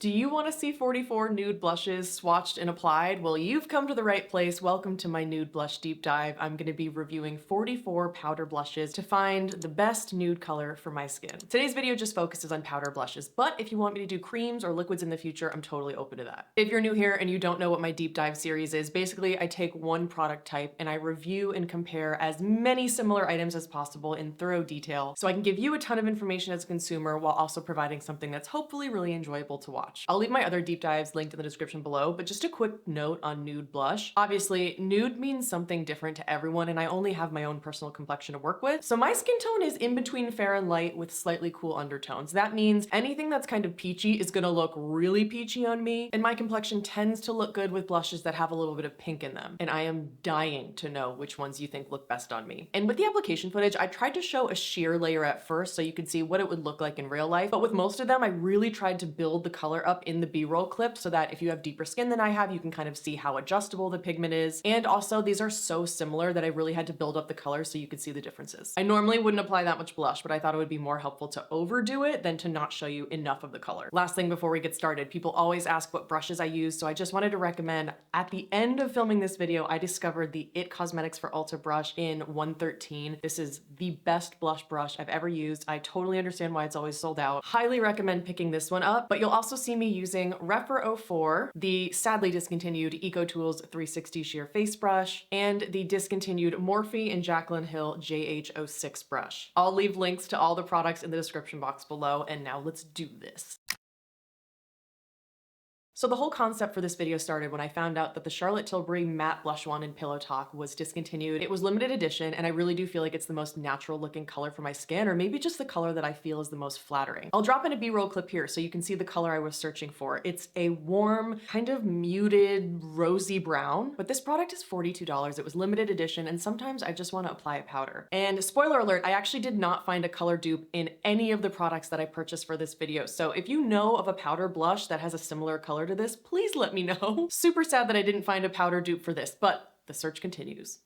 Do you want to see 44 nude blushes swatched and applied? Well, you've come to the right place. Welcome to my nude blush deep dive. I'm going to be reviewing 44 powder blushes to find the best nude color for my skin. Today's video just focuses on powder blushes, but if you want me to do creams or liquids in the future, I'm totally open to that. If you're new here and you don't know what my deep dive series is, basically I take one product type and I review and compare as many similar items as possible in thorough detail so I can give you a ton of information as a consumer while also providing something that's hopefully really enjoyable to watch. I'll leave my other deep dives linked in the description below, but just a quick note on nude blush. Obviously, nude means something different to everyone, and I only have my own personal complexion to work with. So my skin tone is in between fair and light with slightly cool undertones. That means anything that's kind of peachy is gonna look really peachy on me, and my complexion tends to look good with blushes that have a little bit of pink in them. And I am dying to know which ones you think look best on me. And with the application footage, I tried to show a sheer layer at first so you could see what it would look like in real life, but with most of them, I really tried to build the color up in the B-roll clip so that if you have deeper skin than I have, you can kind of see how adjustable the pigment is. And also these are so similar that I really had to build up the color so you could see the differences. I normally wouldn't apply that much blush, but I thought it would be more helpful to overdo it than to not show you enough of the color. Last thing before we get started, people always ask what brushes I use, so I just wanted to recommend, at the end of filming this video, I discovered the IT Cosmetics for Ulta brush in 113. This is the best blush brush I've ever used. I totally understand why it's always sold out. Highly recommend picking this one up, but you'll also see me using Refer 04, the sadly discontinued EcoTools 360 Sheer Face Brush, and the discontinued Morphe and Jaclyn Hill JH06 brush. I'll leave links to all the products in the description box below, and now let's do this. So the whole concept for this video started when I found out that the Charlotte Tilbury Matte Blush Wand in Pillow Talk was discontinued. It was limited edition, and I really do feel like it's the most natural looking color for my skin, or maybe just the color that I feel is the most flattering. I'll drop in a B-roll clip here so you can see the color I was searching for. It's a warm, kind of muted, rosy brown, but this product is $42. It was limited edition, and sometimes I just want to apply a powder. And spoiler alert, I actually did not find a color dupe in any of the products that I purchased for this video. So if you know of a powder blush that has a similar color to this, please let me know. Super sad that I didn't find a powder dupe for this, but the search continues.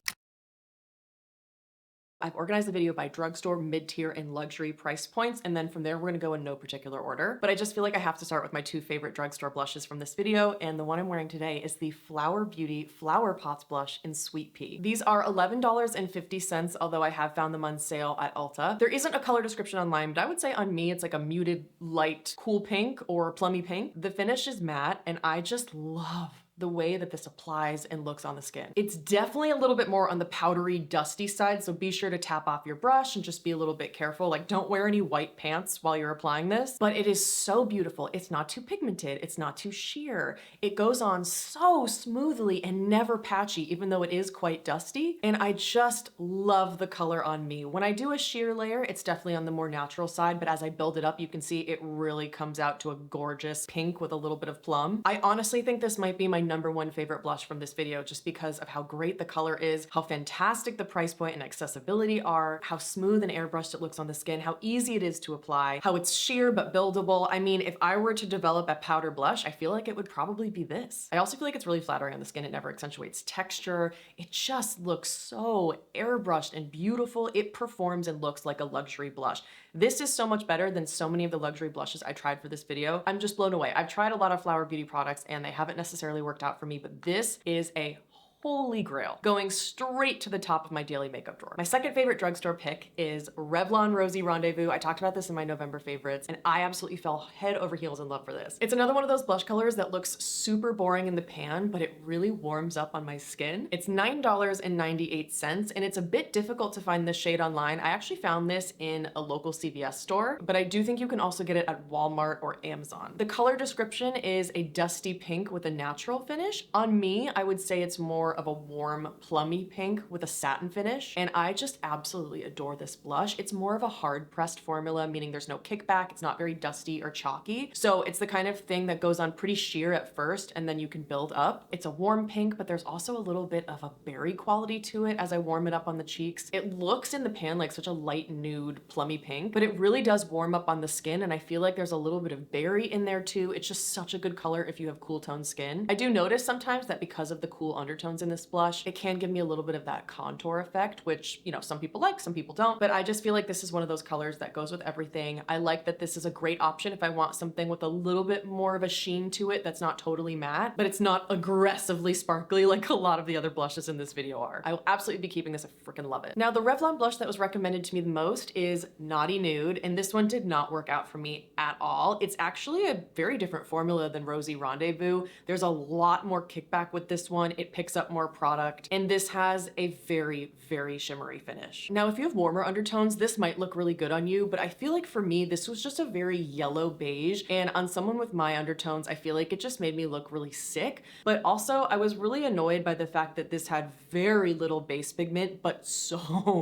I've organized the video by drugstore, mid-tier, and luxury price points, and then from there we're gonna go in no particular order. But I just feel like I have to start with my two favorite drugstore blushes from this video, and the one I'm wearing today is the Flower Beauty Flower Pots blush in Sweet Pea. These are $11.50, although I have found them on sale at Ulta. There isn't a color description online, but I would say on me it's like a muted, light, cool pink or plummy pink. The finish is matte, and I just love the way that this applies and looks on the skin. It's definitely a little bit more on the powdery, dusty side, so be sure to tap off your brush and just be a little bit careful. Like, don't wear any white pants while you're applying this, but it is so beautiful. It's not too pigmented, it's not too sheer. It goes on so smoothly and never patchy, even though it is quite dusty, and I just love the color on me. When I do a sheer layer, it's definitely on the more natural side, but as I build it up, you can see it really comes out to a gorgeous pink with a little bit of plum. I honestly think this might be my #1 favorite blush from this video just because of how great the color is, how fantastic the price point and accessibility are, how smooth and airbrushed it looks on the skin, how easy it is to apply, how it's sheer but buildable. I mean, if I were to develop a powder blush, I feel like it would probably be this. I also feel like it's really flattering on the skin. It never accentuates texture. It just looks so airbrushed and beautiful. It performs and looks like a luxury blush. This is so much better than so many of the luxury blushes I tried for this video. I'm just blown away. I've tried a lot of Flower Beauty products and they haven't necessarily worked out for me, but this is a holy grail, going straight to the top of my daily makeup drawer. My second favorite drugstore pick is Revlon Rosy Rendezvous. I talked about this in my November favorites, and I absolutely fell head over heels in love for this. It's another one of those blush colors that looks super boring in the pan, but it really warms up on my skin. It's $9.98, and it's a bit difficult to find this shade online. I actually found this in a local CVS store, but I do think you can also get it at Walmart or Amazon. The color description is a dusty pink with a natural finish. On me, I would say it's more of a warm plummy pink with a satin finish, and I just absolutely adore this blush. It's more of a hard pressed formula, meaning there's no kickback, it's not very dusty or chalky, so it's the kind of thing that goes on pretty sheer at first and then you can build up. It's a warm pink, but there's also a little bit of a berry quality to it as I warm it up on the cheeks. It looks in the pan like such a light nude plummy pink, but it really does warm up on the skin, and I feel like there's a little bit of berry in there too. It's just such a good color if you have cool toned skin. I do notice sometimes that because of the cool undertones in this blush. It can give me a little bit of that contour effect, which, you know, some people like, some people don't, but I just feel like this is one of those colors that goes with everything. I like that this is a great option if I want something with a little bit more of a sheen to it that's not totally matte, but it's not aggressively sparkly like a lot of the other blushes in this video are. I will absolutely be keeping this. I freaking love it. Now, the Revlon blush that was recommended to me the most is Naughty Nude, and this one did not work out for me at all. It's actually a very different formula than Rosy Rendezvous. There's a lot more kickback with this one. It picks up more product, and this has a very, very shimmery finish. Now, if you have warmer undertones, this might look really good on you, but I feel like for me, this was just a very yellow beige, and on someone with my undertones, I feel like it just made me look really sick. But also, I was really annoyed by the fact that this had very little base pigment, but so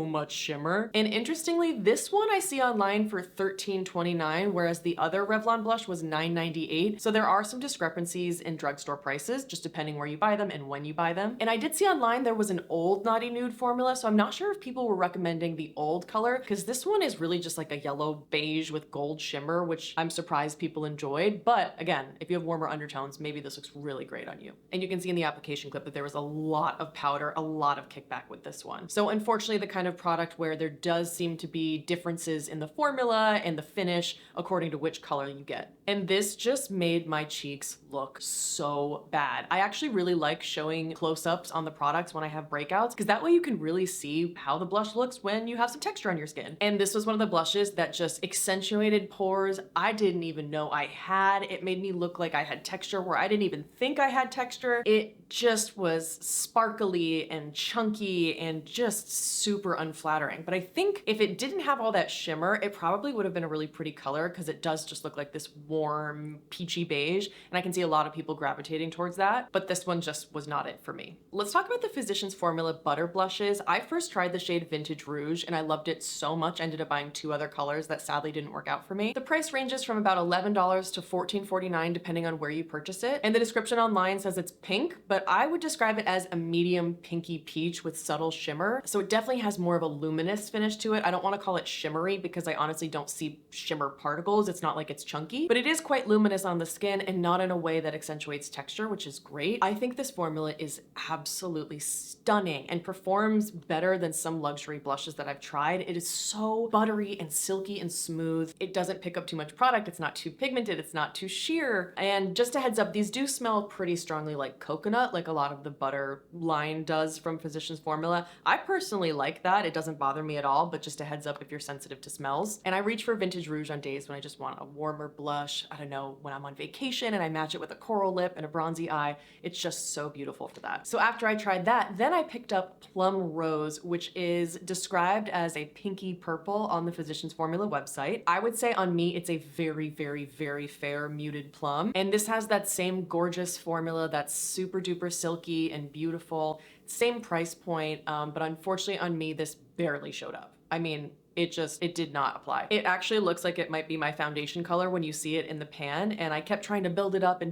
much shimmer. And interestingly, this one I see online for $13.29, whereas the other Revlon blush was $9.98. So there are some discrepancies in drugstore prices, just depending where you buy them and when you buy them. And I did see online there was an old Naughty Nude formula, so I'm not sure if people were recommending the old color, because this one is really just like a yellow beige with gold shimmer, which I'm surprised people enjoyed. But again, if you have warmer undertones, maybe this looks really great on you. And you can see in the application clip that there was a lot of powder, a lot of kickback with this one. So unfortunately, the kind of product where there does seem to be differences in the formula and the finish according to which color you get. And this just made my cheeks look so bad. I actually really like showing close-ups on the products when I have breakouts, because that way you can really see how the blush looks when you have some texture on your skin. And this was one of the blushes that just accentuated pores I didn't even know I had. It made me look like I had texture where I didn't even think I had texture. It just was sparkly and chunky and just super unflattering. But I think if it didn't have all that shimmer, it probably would have been a really pretty color, because it does just look like this warm peachy beige, and I can see a lot of people gravitating towards that, but this one just was not it for me. Let's talk about the Physicians Formula Butter Blushes. I first tried the shade Vintage Rouge and I loved it so much. I ended up buying 2 other colors that sadly didn't work out for me. The price ranges from about $11 to $14.49 depending on where you purchase it, and the description online says it's pink, but I would describe it as a medium pinky peach with subtle shimmer. So it definitely has more of a luminous finish to it. I don't want to call it shimmery because I honestly don't see shimmer particles. It's not like it's chunky, but it is quite luminous on the skin and not in a way that accentuates texture, which is great. I think this formula is absolutely stunning and performs better than some luxury blushes that I've tried. It is so buttery and silky and smooth. It doesn't pick up too much product. It's not too pigmented. It's not too sheer. And just a heads up, these do smell pretty strongly like coconut, like a lot of the butter line does from Physicians Formula. I personally like that. It doesn't bother me at all, but just a heads up if you're sensitive to smells. And I reach for Vintage Rouge on days when I just want a warmer blush. I don't know, when I'm on vacation and I match it with a coral lip and a bronzy eye. It's just so beautiful for that. So after I tried that, then I picked up Plum Rose, which is described as a pinky purple on the Physicians Formula website. I would say on me, it's a very, very, very fair muted plum. And this has that same gorgeous formula that's super duper silky and beautiful. Same price point, but unfortunately on me, this barely showed up. I mean, it did not apply. It actually looks like it might be my foundation color when you see it in the pan, and I kept trying to build it up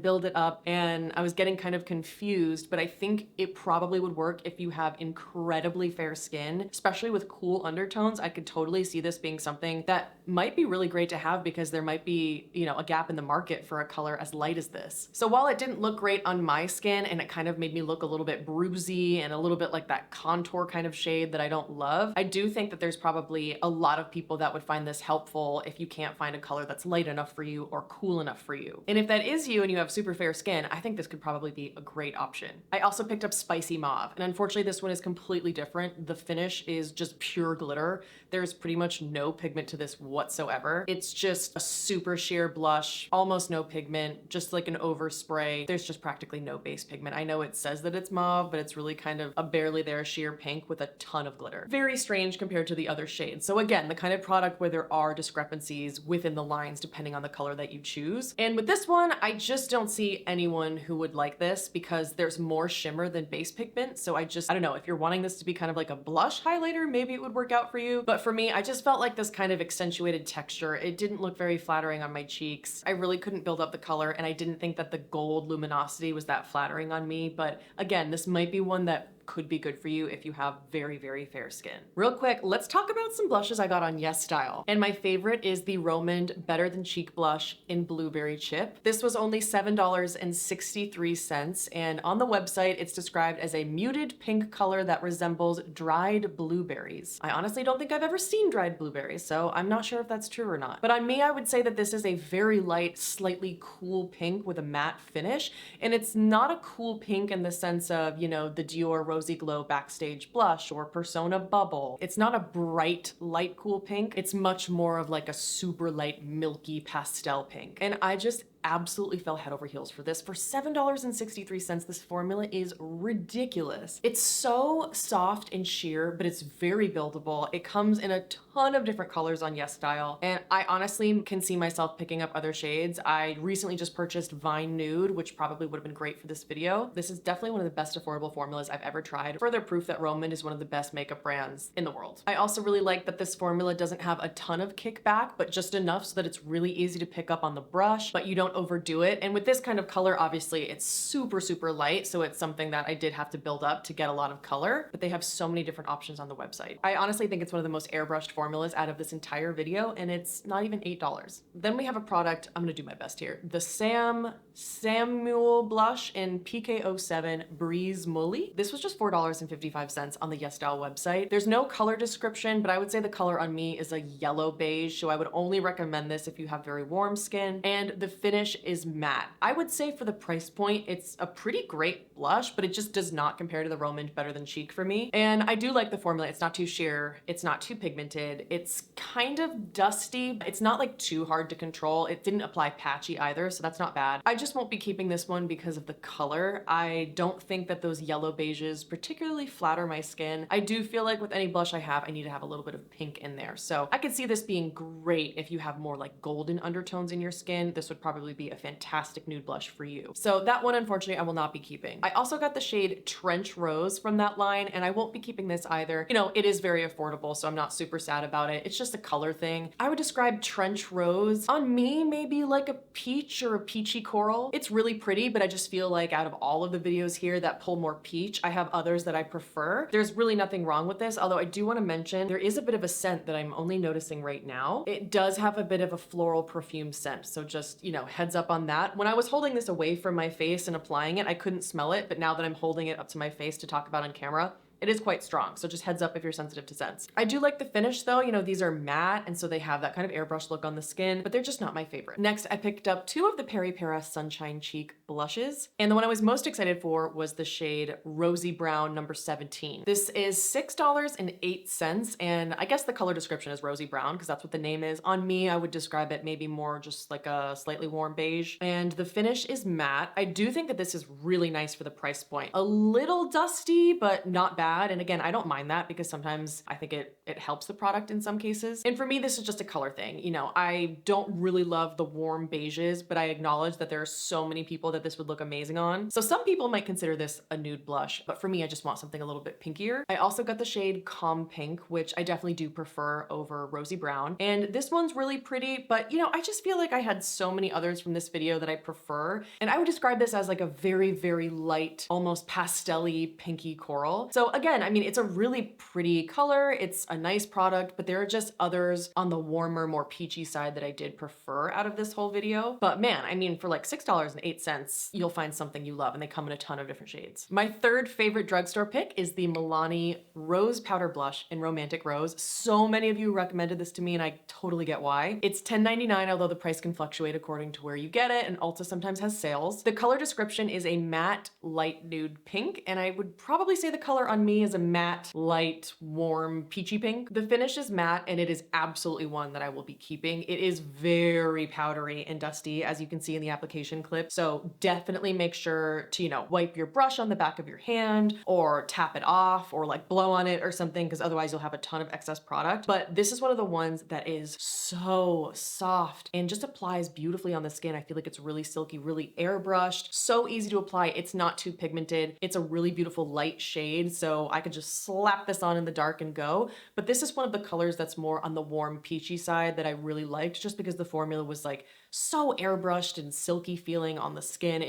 and I was getting kind of confused, but I think it probably would work if you have incredibly fair skin, especially with cool undertones. I could totally see this being something that might be really great to have because there might be, you know, a gap in the market for a color as light as this. So while it didn't look great on my skin and it kind of made me look a little bit bruisey and a little bit like that contour kind of shade that I don't love, I do think that there's probably a lot of people that would find this helpful if you can't find a color that's light enough for you or cool enough for you. And if that is you and you have super fair skin, I think this could probably be a great option. I also picked up Spicy Mauve, and unfortunately this one is completely different. The finish is just pure glitter. There's pretty much no pigment to this whatsoever. It's just a super sheer blush, almost no pigment, just like an overspray. There's just practically no base pigment. I know it says that it's mauve, but it's really kind of a barely there sheer pink with a ton of glitter. Very strange compared to the other shades. So again, the kind of product where there are discrepancies within the lines depending on the color that you choose. And with this one, I just don't see anyone who would like this because there's more shimmer than base pigment. So I don't know, if you're wanting this to be kind of like a blush highlighter, maybe it would work out for you. But for me, I just felt like this kind of accentuated texture. It didn't look very flattering on my cheeks. I really couldn't build up the color, and I didn't think that the gold luminosity was that flattering on me. But again, this might be one that could be good for you if you have very, very fair skin. Real quick, let's talk about some blushes I got on YesStyle. And my favorite is the Romand Better Than Cheek blush in Blueberry Chip. This was only $7.63, and on the website, it's described as a muted pink color that resembles dried blueberries. I honestly don't think I've ever seen dried blueberries, so I'm not sure if that's true or not. But on me, I would say that this is a very light, slightly cool pink with a matte finish, and it's not a cool pink in the sense of, you know, the Dior Rosy Glow Backstage Blush or Persona Bubble. It's not a bright, light, cool pink. It's much more of like a super light, milky pastel pink. And I just absolutely fell head over heels for this. For $7.63, this formula is ridiculous. It's so soft and sheer, but it's very buildable. It comes in a ton of different colors on YesStyle, and I honestly can see myself picking up other shades. I recently just purchased Vine Nude, which probably would have been great for this video. This is definitely one of the best affordable formulas I've ever tried. Further proof that Romand is one of the best makeup brands in the world. I also really like that this formula doesn't have a ton of kickback, but just enough so that it's really easy to pick up on the brush, but you don't overdo it. And with this kind of color, obviously it's super, super light. So it's something that I did have to build up to get a lot of color, but they have so many different options on the website. I honestly think it's one of the most airbrushed formulas out of this entire video, and it's not even $8. Then we have a product, I'm gonna do my best here. The Saemmul blush in PK07 Breezy Muhly. This was just $4.55 on the YesStyle website. There's no color description, but I would say the color on me is a yellow beige, so I would only recommend this if you have very warm skin, and the finish is matte. I would say for the price point, it's a pretty great blush, but it just does not compare to the Romand Better Than Cheek for me. And I do like the formula. It's not too sheer. It's not too pigmented. It's kind of dusty. It's not like too hard to control. It didn't apply patchy either, so that's not bad. I just won't be keeping this one because of the color. I don't think that those yellow beiges particularly flatter my skin. I do feel like with any blush I have, I need to have a little bit of pink in there. So I could see this being great if you have more like golden undertones in your skin. This would probably be a fantastic nude blush for you. So that one, unfortunately, I will not be keeping. I also got the shade Trench Rose from that line, and I won't be keeping this either. You know, it is very affordable, so I'm not super sad about it. It's just a color thing. I would describe Trench Rose on me maybe like a peach or a peachy coral. It's really pretty, but I just feel like out of all of the videos here that pull more peach, I have others that I prefer. There's really nothing wrong with this, although I do want to mention there is a bit of a scent that I'm only noticing right now. It does have a bit of a floral perfume scent, so just, you know, heads up on that. When I was holding this away from my face and applying it, I couldn't smell it, but now that I'm holding it up to my face to talk about on camera, it is quite strong, so just heads up if you're sensitive to scents. I do like the finish though. You know, these are matte, and so they have that kind of airbrush look on the skin, but they're just not my favorite. Next, I picked up two of the Peripera Sunshine Cheek blushes, and the one I was most excited for was the shade Rosy Brown number 17. This is $6.08, and I guess the color description is rosy brown because that's what the name is. On me, I would describe it maybe more just like a slightly warm beige, and the finish is matte. I do think that this is really nice for the price point. A little dusty, but not bad. And again, I don't mind that because sometimes I think it helps the product in some cases. And for me, this is just a color thing. You know, I don't really love the warm beiges, but I acknowledge that there are so many people that this would look amazing on. So some people might consider this a nude blush, but for me, I just want something a little bit pinkier. I also got the shade Calm Pink, which I definitely do prefer over Rosy Brown. And this one's really pretty, but you know, I just feel like I had so many others from this video that I prefer. And I would describe this as like a very, very light, almost pastel-y pinky coral. So again, I mean, it's a really pretty color. It's a nice product, but there are just others on the warmer, more peachy side that I did prefer out of this whole video. But man, I mean, for like $6.08, you'll find something you love, and they come in a ton of different shades. My third favorite drugstore pick is the Milani Rose Powder Blush in Romantic Rose. So many of you recommended this to me, and I totally get why. It's $10.99, although the price can fluctuate according to where you get it, and Ulta sometimes has sales. The color description is a matte light nude pink, and I would probably say the color on me is a matte, light, warm, peachy pink. The finish is matte, and it is absolutely one that I will be keeping. It is very powdery and dusty, as you can see in the application clip. So definitely make sure to, you know, wipe your brush on the back of your hand or tap it off or like blow on it or something, because otherwise you'll have a ton of excess product. But this is one of the ones that is so soft and just applies beautifully on the skin. I feel like it's really silky, really airbrushed, so easy to apply. It's not too pigmented. It's a really beautiful light shade, so I could just slap this on in the dark and go. But this is one of the colors that's more on the warm peachy side that I really liked, just because the formula was like so airbrushed and silky feeling on the skin.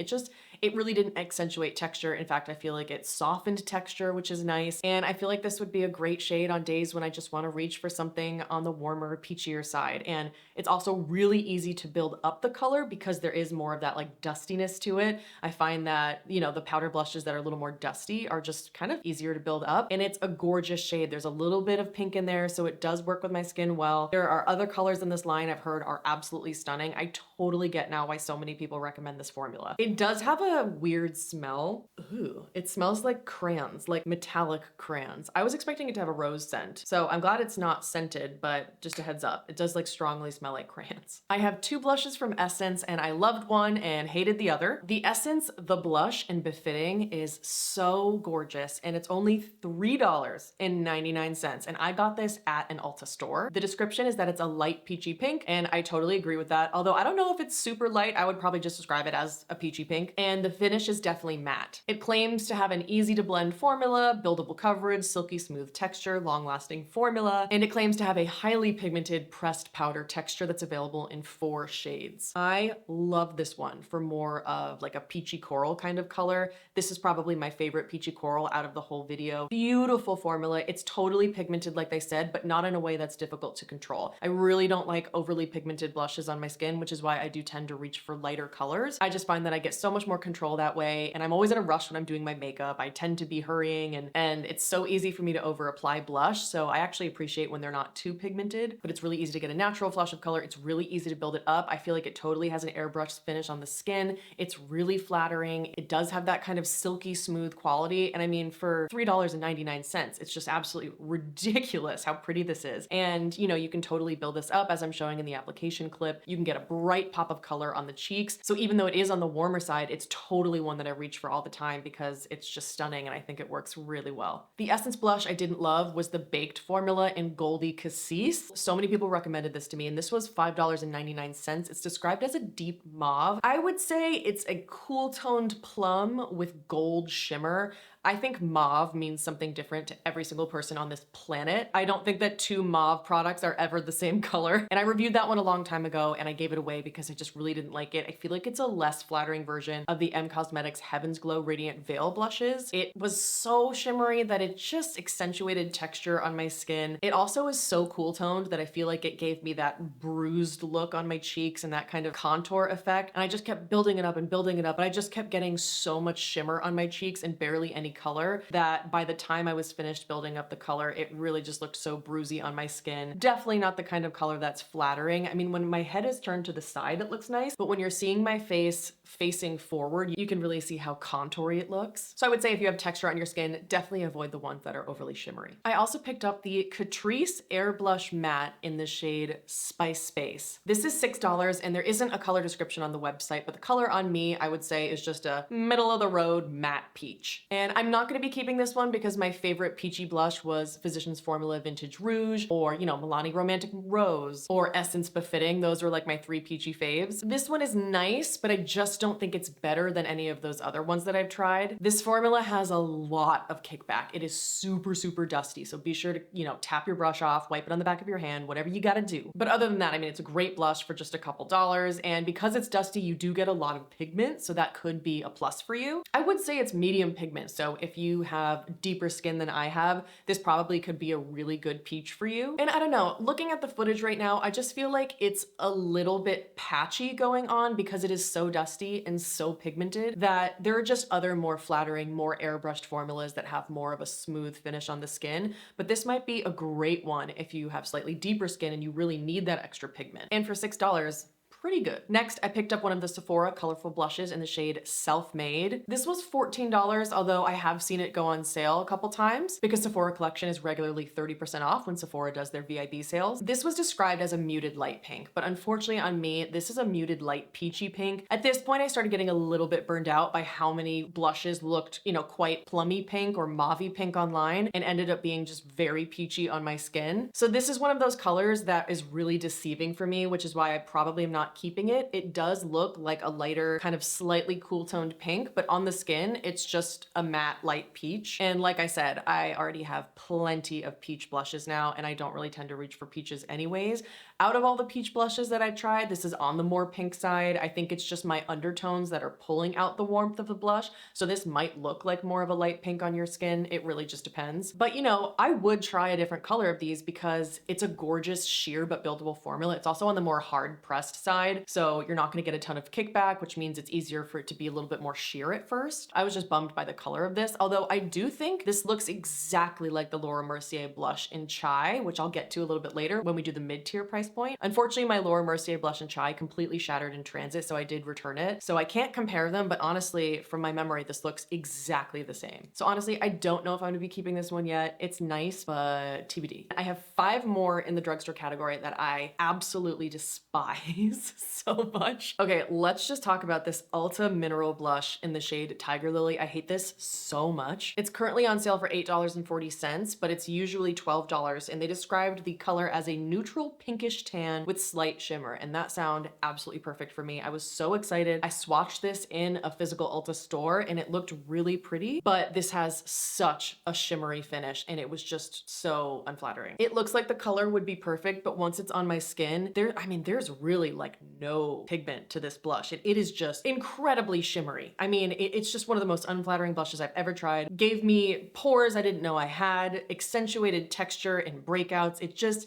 It really didn't accentuate texture. In fact, I feel like it softened texture, which is nice. And I feel like this would be a great shade on days when I just want to reach for something on the warmer, peachier side. And it's also really easy to build up the color because there is more of that like dustiness to it. I find that, you know, the powder blushes that are a little more dusty are just kind of easier to build up. And it's a gorgeous shade. There's a little bit of pink in there, so it does work with my skin well. There are other colors in this line I've heard are absolutely stunning. I totally get now why so many people recommend this formula. It does have a weird smell. Ooh, it smells like crayons, like metallic crayons. I was expecting it to have a rose scent, so I'm glad it's not scented, but just a heads up, it does like strongly smell like crayons. I have two blushes from Essence, and I loved one and hated the other. The Essence The Blush in Befitting is so gorgeous, and it's only $3.99, and I got this at an Ulta store. The description is that it's a light peachy pink, and I totally agree with that. Although I don't know if it's super light, I would probably just describe it as a peachy pink, and the finish is definitely matte. It claims to have an easy to blend formula, buildable coverage, silky smooth texture, long-lasting formula, and it claims to have a highly pigmented pressed powder texture that's available in 4 shades. I love this one for more of like a peachy coral kind of color. This is probably my favorite peachy coral out of the whole video. Beautiful formula. It's totally pigmented like they said, but not in a way that's difficult to control. I really don't like overly pigmented blushes on my skin, which is why I do tend to reach for lighter colors. I just find that I get so much more control that way, and I'm always in a rush when I'm doing my makeup. I tend to be hurrying, and it's so easy for me to over apply blush, so I actually appreciate when they're not too pigmented, but it's really easy to get a natural flush of color. It's really easy to build it up. I feel like it totally has an airbrush finish on the skin. It's really flattering. It does have that kind of silky smooth quality, and I mean, for $3.99, it's just absolutely ridiculous how pretty this is. And you know, you can totally build this up as I'm showing in the application clip. You can get a bright pop of color on the cheeks. So even though it is on the warmer side, it's totally one that I reach for all the time because it's just stunning, and I think it works really well. The Essence blush I didn't love was the baked formula in Goldy Cassis. So many people recommended this to me, and this was $5.99. It's described as a deep mauve. I would say it's a cool toned plum with gold shimmer. I think mauve means something different to every single person on this planet. I don't think that 2 mauve products are ever the same color. And I reviewed that one a long time ago, and I gave it away because I just really didn't like it. I feel like it's a less flattering version of the M Cosmetics Heaven's Glow Radiant Veil blushes. It was so shimmery that it just accentuated texture on my skin. It also is so cool toned that I feel like it gave me that bruised look on my cheeks and that kind of contour effect. And I just kept building it up and building it up, and I just kept getting so much shimmer on my cheeks and barely any color that by the time I was finished building up the color, it really just looked so bruisey on my skin. Definitely not the kind of color that's flattering. I mean, when my head is turned to the side, it looks nice, but when you're seeing my face facing forward, you can really see how contoury it looks. So I would say if you have texture on your skin, definitely avoid the ones that are overly shimmery. I also picked up the Catrice Airblush Matte in the shade Spice Space. This is $6, and there isn't a color description on the website, but the color on me, I would say, is just a middle of the road matte peach. And I'm not going to be keeping this one because my favorite peachy blush was Physicians Formula Vintage Rouge, or, you know, Milani Romantic Rose, or Essence Befitting. Those were like my 3 peachy faves. This one is nice, but I just don't think it's better than any of those other ones that I've tried. This formula has a lot of kickback. It is super, super dusty, so be sure to, you know, tap your brush off, wipe it on the back of your hand, whatever you gotta do. But other than that, I mean, it's a great blush for just a couple dollars, and because it's dusty, you do get a lot of pigment, so that could be a plus for you. I would say it's medium pigment, so if you have deeper skin than I have, this probably could be a really good peach for you. And I don't know, looking at the footage right now, I just feel like it's a little bit patchy going on because it is so dusty and so pigmented that there are just other more flattering, more airbrushed formulas that have more of a smooth finish on the skin. But this might be a great one if you have slightly deeper skin and you really need that extra pigment. And for $6, pretty good. Next, I picked up one of the Sephora colorful blushes in the shade Self-Made. This was $14, although I have seen it go on sale a couple times because Sephora collection is regularly 30% off when Sephora does their VIB sales. This was described as a muted light pink, but unfortunately on me, this is a muted light peachy pink. At this point, I started getting a little bit burned out by how many blushes looked, you know, quite plummy pink or mauvey pink online and ended up being just very peachy on my skin. So this is one of those colors that is really deceiving for me, which is why I probably am not not keeping it. It does look like a lighter, kind of slightly cool toned pink, but on the skin, it's just a matte light peach. And like I said, I already have plenty of peach blushes now, and I don't really tend to reach for peaches anyways. Out of all the peach blushes that I've tried, this is on the more pink side. I think it's just my undertones that are pulling out the warmth of the blush. So this might look like more of a light pink on your skin. It really just depends. But you know, I would try a different color of these because it's a gorgeous sheer but buildable formula. It's also on the more hard pressed side. So you're not gonna get a ton of kickback, which means it's easier for it to be a little bit more sheer at first. I was just bummed by the color of this, although I do think this looks exactly like the Laura Mercier blush in Chai, which I'll get to a little bit later when we do the mid-tier price point. Unfortunately, my Laura Mercier blush in Chai completely shattered in transit, so I did return it. So I can't compare them, but honestly, from my memory, this looks exactly the same. So honestly, I don't know if I'm gonna be keeping this one yet. It's nice, but TBD. I have 5 more in the drugstore category that I absolutely despise so much. Okay, let's just talk about this Ulta Mineral Blush in the shade Tiger Lily. I hate this so much. It's currently on sale for $8.40, but it's usually $12, and they described the color as a neutral pinkish tan with slight shimmer, and that sound absolutely perfect for me. I was so excited. I swatched this in a physical Ulta store and it looked really pretty, but this has such a shimmery finish and it was just so unflattering. It looks like the color would be perfect, but once it's on my skin, there's really like no pigment to this blush. It is just incredibly shimmery. I mean, it's just one of the most unflattering blushes I've ever tried. Gave me pores I didn't know I had, accentuated texture and breakouts.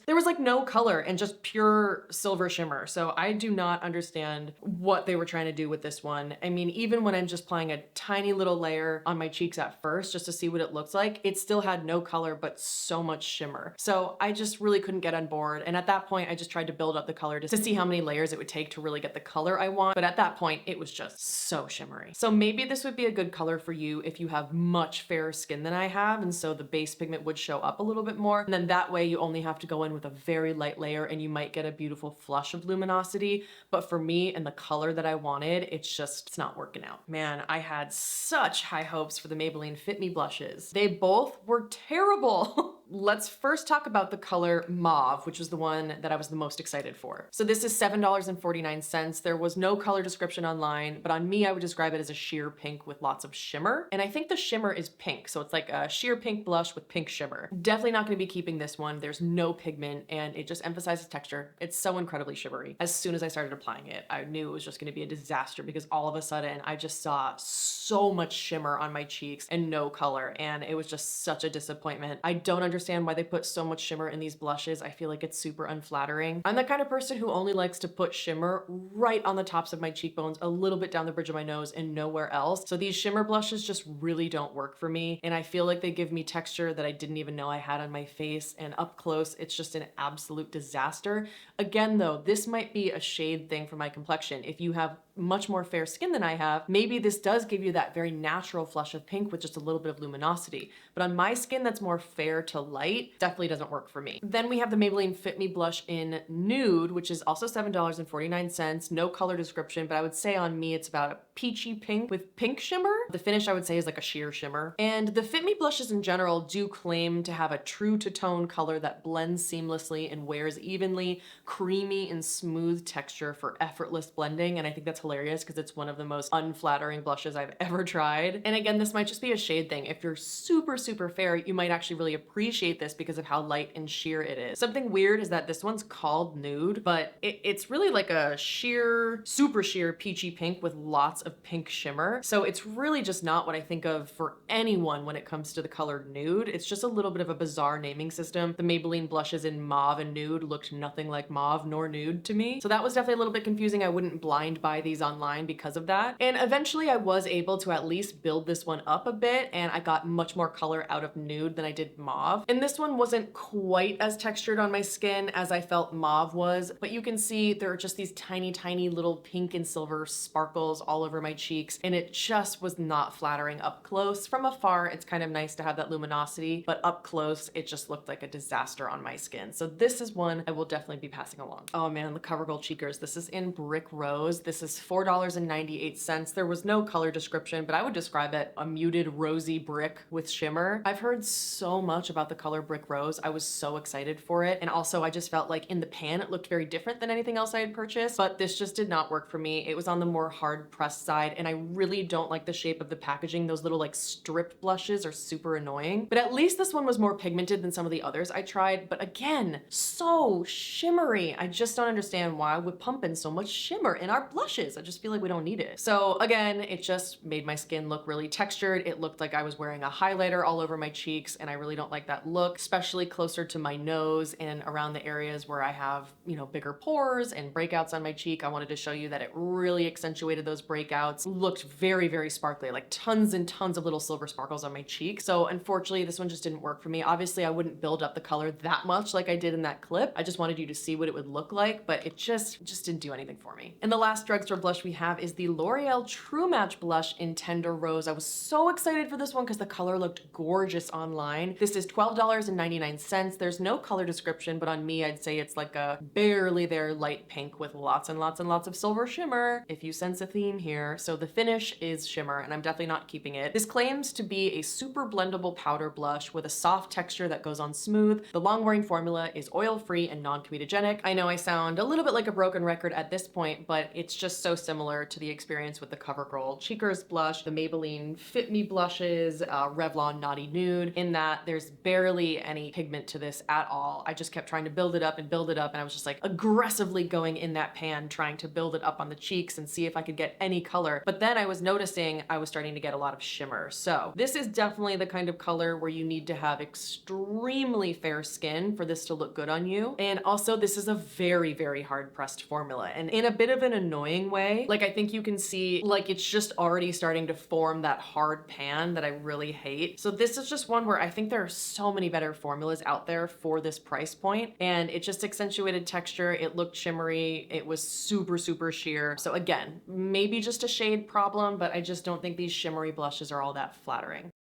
There was like no color and just pure silver shimmer. So I do not understand what they were trying to do with this one. I mean, even when I'm just applying a tiny little layer on my cheeks at first, just to see what it looks like, it still had no color, but so much shimmer. So I just really couldn't get on board. And at that point, I just tried to build up the color to see how many layers it would take to really get the color I want. But at that point, it was just so shimmery. So maybe this would be a good color for you if you have much fairer skin than I have. And so the base pigment would show up a little bit more. And then that way you only have to go in with a very light layer and you might get a beautiful flush of luminosity. But for me and the color that I wanted, it's not working out. Man, I had such high hopes for the Maybelline Fit Me blushes. They both were terrible. Let's first talk about the color Mauve, which was the one that I was the most excited for. So this is $7.49. There was no color description online, but on me, I would describe it as a sheer pink with lots of shimmer. And I think the shimmer is pink. So it's like a sheer pink blush with pink shimmer. Definitely not gonna be keeping this one. There's no pigment and it just emphasizes texture. It's so incredibly shimmery. As soon as I started applying it, I knew it was just gonna be a disaster because all of a sudden I just saw so much shimmer on my cheeks and no color. And it was just such a disappointment. I don't understand why they put so much shimmer in these blushes. I feel like it's super unflattering. I'm the kind of person who only likes to put shimmer right on the tops of my cheekbones, a little bit down the bridge of my nose and nowhere else. So these shimmer blushes just really don't work for me. And I feel like they give me texture that I didn't even know I had on my face. And up close, it's just an absolute disaster. Again, though, this might be a shade thing for my complexion. If you have much more fair skin than I have, maybe this does give you that very natural flush of pink with just a little bit of luminosity. But on my skin that's more fair to light, definitely doesn't work for me. Then we have the Maybelline Fit Me blush in Nude, which is also $7.49. No color description, but I would say on me it's about a peachy pink with pink shimmer. The finish I would say is like a sheer shimmer. And the Fit Me blushes in general do claim to have a true to tone color that blends seamlessly and wears evenly, creamy and smooth texture for effortless blending. And I think that's hilarious because it's one of the most unflattering blushes I've ever tried. And again, this might just be a shade thing. If you're super, super fair, you might actually really appreciate this because of how light and sheer it is. Something weird is that this one's called Nude, but it's really like a sheer, super sheer peachy pink with lots of pink shimmer. So it's really just not what I think of for anyone when it comes to the color Nude. It's just a little bit of a bizarre naming system. The Maybelline blushes in Mauve and Nude looked nothing like Mauve nor Nude to me. So that was definitely a little bit confusing. I wouldn't blind buy these online because of that. And eventually I was able to at least build this one up a bit and I got much more color out of Nude than I did Mauve. And this one wasn't quite as textured on my skin as I felt Mauve was, but you can see there are just these tiny, tiny little pink and silver sparkles all over my cheeks and it just was not flattering up close. From afar, it's kind of nice to have that luminosity, but up close, it just looked like a disaster on my skin. So this is one I will definitely be passing along. Oh man, the CoverGirl cheekers. This is in Brick Rose. This is $4.98. There was no color description, but I would describe it a muted rosy brick with shimmer. I've heard so much about the color Brick Rose. I was so excited for it. And also I just felt like in the pan, it looked very different than anything else I had purchased, but this just did not work for me. It was on the more hard pressed side, and I really don't like the shape of the packaging. Those little like strip blushes are super annoying, but at least this one was more pigmented than some of the others I tried. But again, so shimmery. I just don't understand why we're pumping so much shimmer in our blushes. I just feel like we don't need it. So again, it just made my skin look really textured. It looked like I was wearing a highlighter all over my cheeks, and I really don't like that look, especially closer to my nose and around the areas where I have, you know, bigger pores and breakouts on my cheek. I wanted to show you that it really accentuated those breakouts. Looked very, very sparkly, like tons and tons of little silver sparkles on my cheek. So unfortunately, this one just didn't work for me. Obviously, I wouldn't build up the color that much like I did in that clip. I just wanted you to see what it would look like, but it just didn't do anything for me. And the last drugstore blush we have is the L'Oreal True Match blush in Tender Rose. I was so excited for this one because the color looked gorgeous online. This is $12.99. There's no color description, but on me, I'd say it's like a barely there light pink with lots and lots and lots of silver shimmer, if you sense a theme here. So the finish is shimmer, and I'm definitely not keeping it. This claims to be a super blendable powder blush with a soft texture that goes on smooth. The long-wearing formula is oil-free and non-comedogenic. I know I sound a little bit like a broken record at this point, but it's just so similar to the experience with the CoverGirl Cheekers blush, the Maybelline Fit Me blushes, Revlon Naughty Nude, in that there's barely any pigment to this at all. I just kept trying to build it up and build it up, and I was just like aggressively going in that pan trying to build it up on the cheeks and see if I could get any color. But then I was noticing I was starting to get a lot of shimmer. So this is definitely the kind of color where you need to have extremely fair skin for this to look good on you. And also this is a very, very hard pressed formula, and in a bit of an annoying way. Like I think you can see like it's just already starting to form that hard pan that I really hate. So this is just one where I think there are so many better formulas out there for this price point, and it just accentuated texture. It looked shimmery. It was super, super sheer. So again, maybe just a shade problem, but I just don't think these shimmery blushes are all that flattering.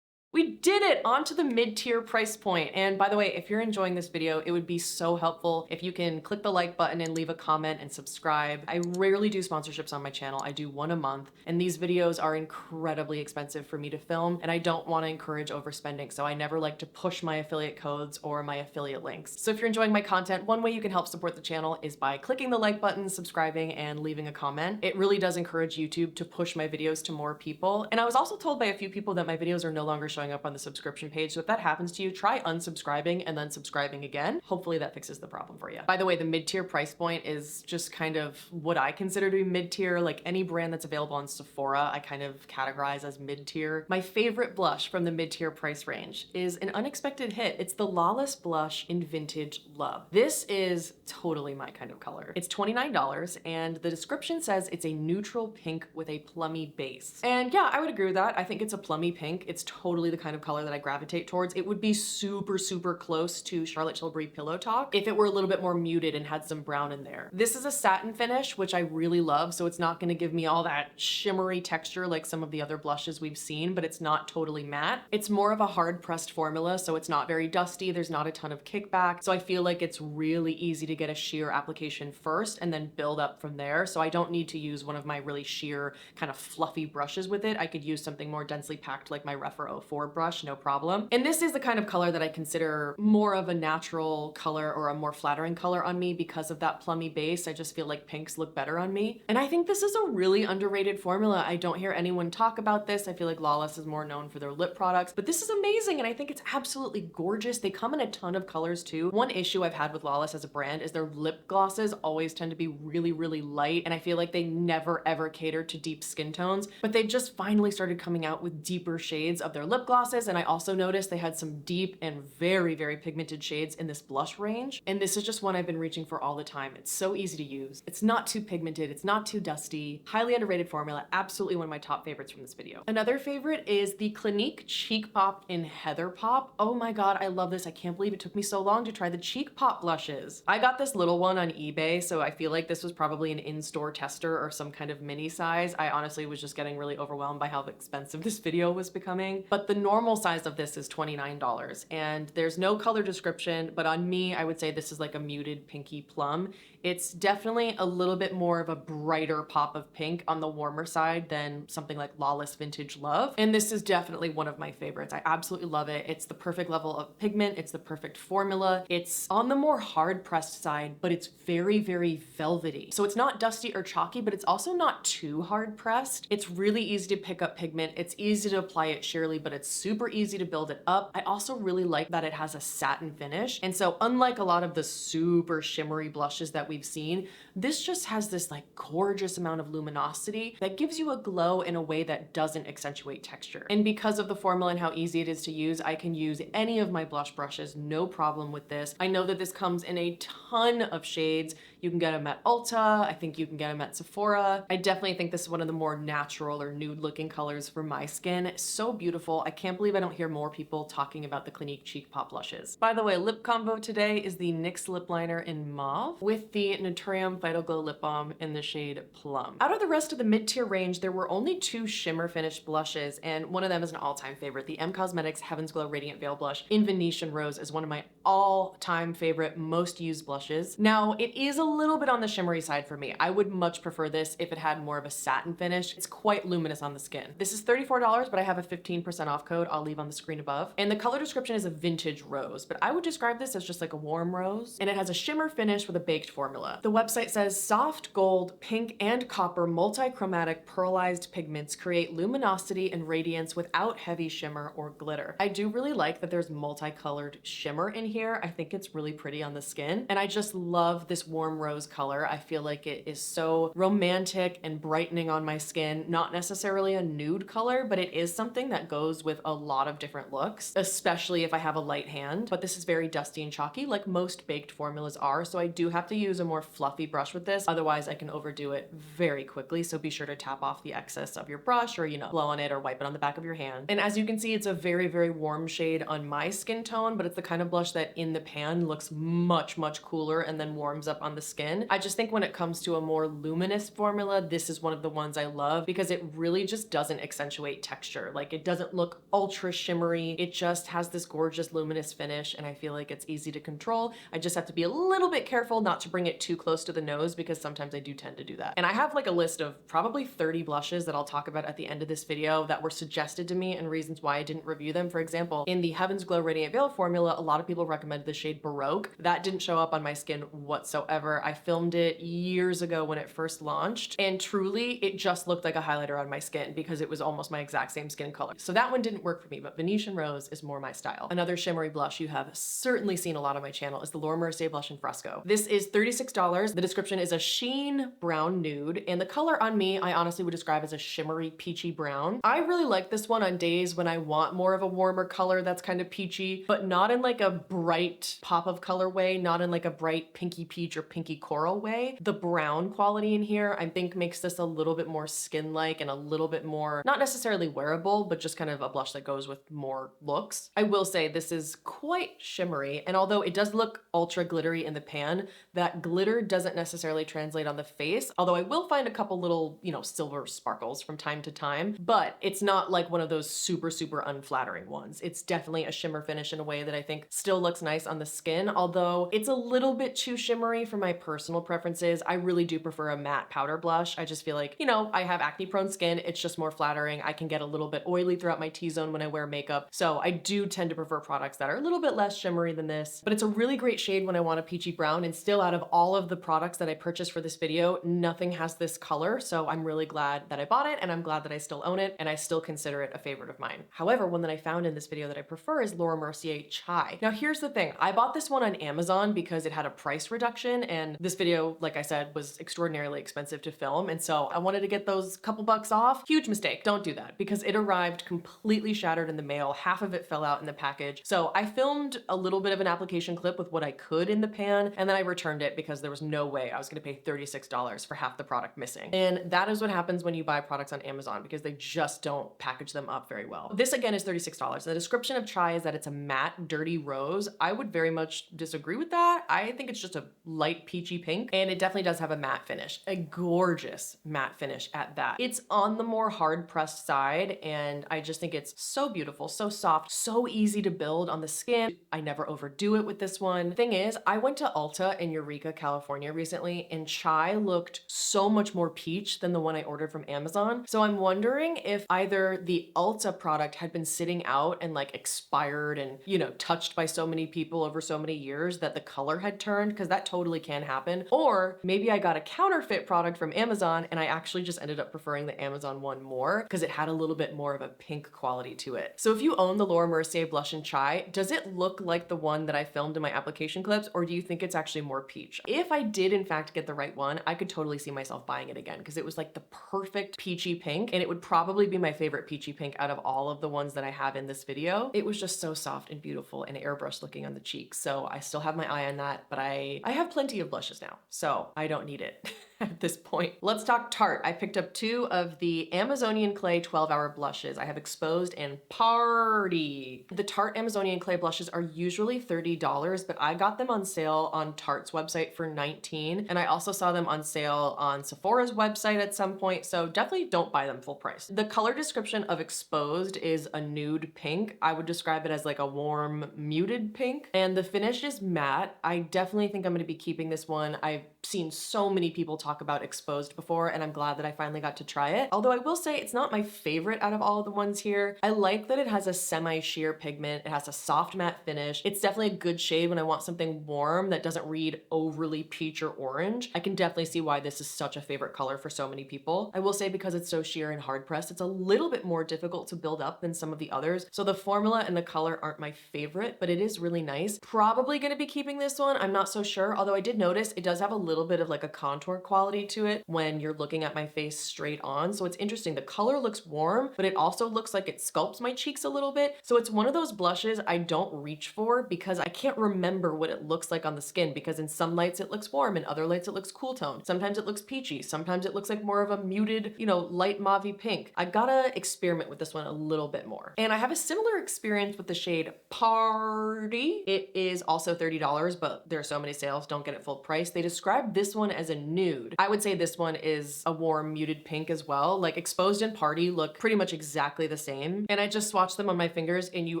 We did it! Onto the mid-tier price point. And by the way, if you're enjoying this video, it would be so helpful if you can click the like button and leave a comment and subscribe. I rarely do sponsorships on my channel. I do one a month, and these videos are incredibly expensive for me to film, and I don't want to encourage overspending, so I never like to push my affiliate codes or my affiliate links. So if you're enjoying my content, one way you can help support the channel is by clicking the like button, subscribing, and leaving a comment. It really does encourage YouTube to push my videos to more people. And I was also told by a few people that my videos are no longer showing up on the subscription page. So if that happens to you, try unsubscribing and then subscribing again. Hopefully that fixes the problem for you. By the way, the mid-tier price point is just kind of what I consider to be mid-tier. Like any brand that's available on Sephora, I kind of categorize as mid-tier. My favorite blush from the mid-tier price range is an unexpected hit. It's the Lawless blush in Vintage Love. This is totally my kind of color. It's $29, and the description says it's a neutral pink with a plummy base. And yeah, I would agree with that. I think it's a plummy pink. It's totally the kind of color that I gravitate towards. It would be super, super close to Charlotte Tilbury Pillow Talk if it were a little bit more muted and had some brown in there. This is a satin finish, which I really love, so it's not gonna give me all that shimmery texture like some of the other blushes we've seen, but it's not totally matte. It's more of a hard pressed formula, so it's not very dusty. There's not a ton of kickback, so I feel like it's really easy to get a sheer application first and then build up from there. So I don't need to use one of my really sheer kind of fluffy brushes with it. I could use something more densely packed like my Refer 04 brush, no problem. And this is the kind of color that I consider more of a natural color or a more flattering color on me because of that plummy base. I just feel like pinks look better on me. And I think this is a really underrated formula. I don't hear anyone talk about this. I feel like Lawless is more known for their lip products, but this is amazing, and I think it's absolutely gorgeous. They come in a ton of colors too. One issue I've had with Lawless as a brand is their lip glosses always tend to be really, really light, and I feel like they never ever cater to deep skin tones, but they just finally started coming out with deeper shades of their lip glosses. And I also noticed they had some deep and very, very pigmented shades in this blush range. And this is just one I've been reaching for all the time. It's so easy to use. It's not too pigmented. It's not too dusty. Highly underrated formula. Absolutely one of my top favorites from this video. Another favorite is the Clinique Cheek Pop in Heather Pop. Oh my God, I love this. I can't believe it took me so long to try the Cheek Pop blushes. I got this little one on eBay, so I feel like this was probably an in-store tester or some kind of mini size. I honestly was just getting really overwhelmed by how expensive this video was becoming. But the normal size of this is $29, and there's no color description, but on me, I would say this is like a muted pinky plum. It's definitely a little bit more of a brighter pop of pink on the warmer side than something like Lawless Vintage Love. And this is definitely one of my favorites. I absolutely love it. It's the perfect level of pigment. It's the perfect formula. It's on the more hard pressed side, but it's very, very velvety. So it's not dusty or chalky, but it's also not too hard pressed. It's really easy to pick up pigment. It's easy to apply it sheerly, but it's super easy to build it up. I also really like that it has a satin finish. And so unlike a lot of the super shimmery blushes that we've seen, this just has this like gorgeous amount of luminosity that gives you a glow in a way that doesn't accentuate texture. And because of the formula and how easy it is to use, I can use any of my blush brushes, no problem with this. I know that this comes in a ton of shades. You can get them at Ulta. I think you can get them at Sephora. I definitely think this is one of the more natural or nude looking colors for my skin. So beautiful. I can't believe I don't hear more people talking about the Clinique Cheek Pop blushes. By the way, lip combo today is the NYX lip liner in Mauve with the Naturium Vital Glow Lip Balm in the shade Plum. Out of the rest of the mid-tier range, there were only 2 shimmer finished blushes, and one of them is an all-time favorite. The M Cosmetics Heaven's Glow Radiant Veil Blush in Venetian Rose is one of my all-time favorite, most used blushes. Now, it is a little bit on the shimmery side for me. I would much prefer this if it had more of a satin finish. It's quite luminous on the skin. This is $34, but I have a 15% off code I'll leave on the screen above. And the color description is a vintage rose, but I would describe this as just like a warm rose. And it has a shimmer finish with a baked formula. The website says soft gold, pink, and copper multi-chromatic pearlized pigments create luminosity and radiance without heavy shimmer or glitter. I do really like that there's multicolored shimmer in here. I think it's really pretty on the skin. And I just love this warm rose color. I feel like it is so romantic and brightening on my skin. Not necessarily a nude color, but it is something that goes with a lot of different looks, especially if I have a light hand. But this is very dusty and chalky like most baked formulas are. So I do have to use a more fluffy brush with this. Otherwise I can overdo it very quickly. So be sure to tap off the excess of your brush or, blow on it or wipe it on the back of your hand. And as you can see, it's a very, very warm shade on my skin tone, but it's the kind of blush that in the pan looks much, much cooler and then warms up on the skin. I just think when it comes to a more luminous formula, this is one of the ones I love because it really just doesn't accentuate texture. Like it doesn't look ultra shimmery. It just has this gorgeous luminous finish and I feel like it's easy to control. I just have to be a little bit careful not to bring it too close to the nose because sometimes I do tend to do that. And I have like a list of probably 30 blushes that I'll talk about at the end of this video that were suggested to me and reasons why I didn't review them. For example, in the Heaven's Glow Radiant Veil formula, a lot of people recommended the shade Baroque. That didn't show up on my skin whatsoever. I filmed it years ago when it first launched and truly it just looked like a highlighter on my skin because it was almost my exact same skin color. So that one didn't work for me, but Venetian Rose is more my style. Another shimmery blush you have certainly seen a lot on my channel is the Laura Mercier blush in Fresco. This is $36. The description is a sheen brown nude and the color on me I honestly would describe as a shimmery peachy brown. I really like this one on days when I want more of a warmer color that's kind of peachy, but not in like a bright pop of color way, not in like a bright pinky peach or pinky coral way. The brown quality in here I think makes this a little bit more skin-like and a little bit more, not necessarily wearable, but just kind of a blush that goes with more looks. I will say this is quite shimmery, and although it does look ultra glittery in the pan, that glitter doesn't necessarily translate on the face, although I will find a couple little, silver sparkles from time to time, but it's not like one of those super, super unflattering ones. It's definitely a shimmer finish in a way that I think still looks nice on the skin, although it's a little bit too shimmery for my personal preferences. I really do prefer a matte powder blush. I just feel like, I have acne prone skin. It's just more flattering. I can get a little bit oily throughout my T-zone when I wear makeup. So I do tend to prefer products that are a little bit less shimmery than this, but it's a really great shade when I want a peachy brown. And still, out of all of the products that I purchased for this video, nothing has this color. So I'm really glad that I bought it and I'm glad that I still own it and I still consider it a favorite of mine. However, one that I found in this video that I prefer is Laura Mercier Chai. Now here's the thing. I bought this one on Amazon because it had a price reduction and this video, like I said, was extraordinarily expensive to film. And so I wanted to get those couple bucks off. Huge mistake. Don't do that because it arrived completely shattered in the mail. Half of it fell out in the package. So I filmed a little bit of an application clip with what I could in the pan and then I returned it because there was no way I was going to pay $36 for half the product missing. And that is what happens when you buy products on Amazon because they just don't package them up very well. This again is $36. The description of Chai is that it's a matte, dirty rose. I would very much disagree with that. I think it's just a light peachy pink, and it definitely does have a matte finish, a gorgeous matte finish at that. It's on the more hard pressed side, and I just think it's so beautiful, so soft, so easy to build on the skin. I never overdo it with this one. Thing is, I went to Ulta in Eureka, California recently, and Chai looked so much more peach than the one I ordered from Amazon. So I'm wondering if either the Ulta product had been sitting out and like expired and, you know, touched by so many people over so many years that the color had turned, because that totally can happen. Or maybe I got a counterfeit product from Amazon and I actually just ended up preferring the Amazon one more because it had a little bit more of a pink quality to it. So if you own the Laura Mercier blush in Chai, does it look like the one that I filmed in my application clips, or do you think it's actually more peach? If I did in fact get the right one, I could totally see myself buying it again because it was like the perfect peachy pink, and it would probably be my favorite peachy pink out of all of the ones that I have in this video. It was just so soft and beautiful and airbrush looking on the cheeks. So I still have my eye on that, but I have plenty of blushes now, so I don't need it. At this point. Let's talk Tarte. I picked up 2 of the Amazonian Clay 12-hour blushes. I have Exposed and Party. The Tarte Amazonian Clay blushes are usually $30, but I got them on sale on Tarte's website for $19, and I also saw them on sale on Sephora's website at some point, so definitely don't buy them full price. The color description of Exposed is a nude pink. I would describe it as like a warm, muted pink, and the finish is matte. I definitely think I'm going to be keeping this one. I've seen so many people talk about Exposed before, and I'm glad that I finally got to try it. Although I will say it's not my favorite out of all of the ones here. I like that it has a semi-sheer pigment. It has a soft matte finish. It's definitely a good shade when I want something warm that doesn't read overly peach or orange. I can definitely see why this is such a favorite color for so many people. I will say because it's so sheer and hard pressed, it's a little bit more difficult to build up than some of the others. So the formula and the color aren't my favorite, but it is really nice. Probably gonna be keeping this one. I'm not so sure. Although I did notice it does have a little bit of like a contour quality to it when you're looking at my face straight on. So it's interesting. The color looks warm, but it also looks like it sculpts my cheeks a little bit. So it's one of those blushes I don't reach for because I can't remember what it looks like on the skin, because in some lights it looks warm, in other lights it looks cool tone. Sometimes it looks peachy. Sometimes it looks like more of a muted, you know, light mauve pink. I gotta experiment with this one a little bit more. And I have a similar experience with the shade Party. It is also $30, but there are so many sales, don't get it full price. They describe this one as a nude. I would say this one is a warm muted pink as well. Like Exposed and Party look pretty much exactly the same. And I just swatched them on my fingers and you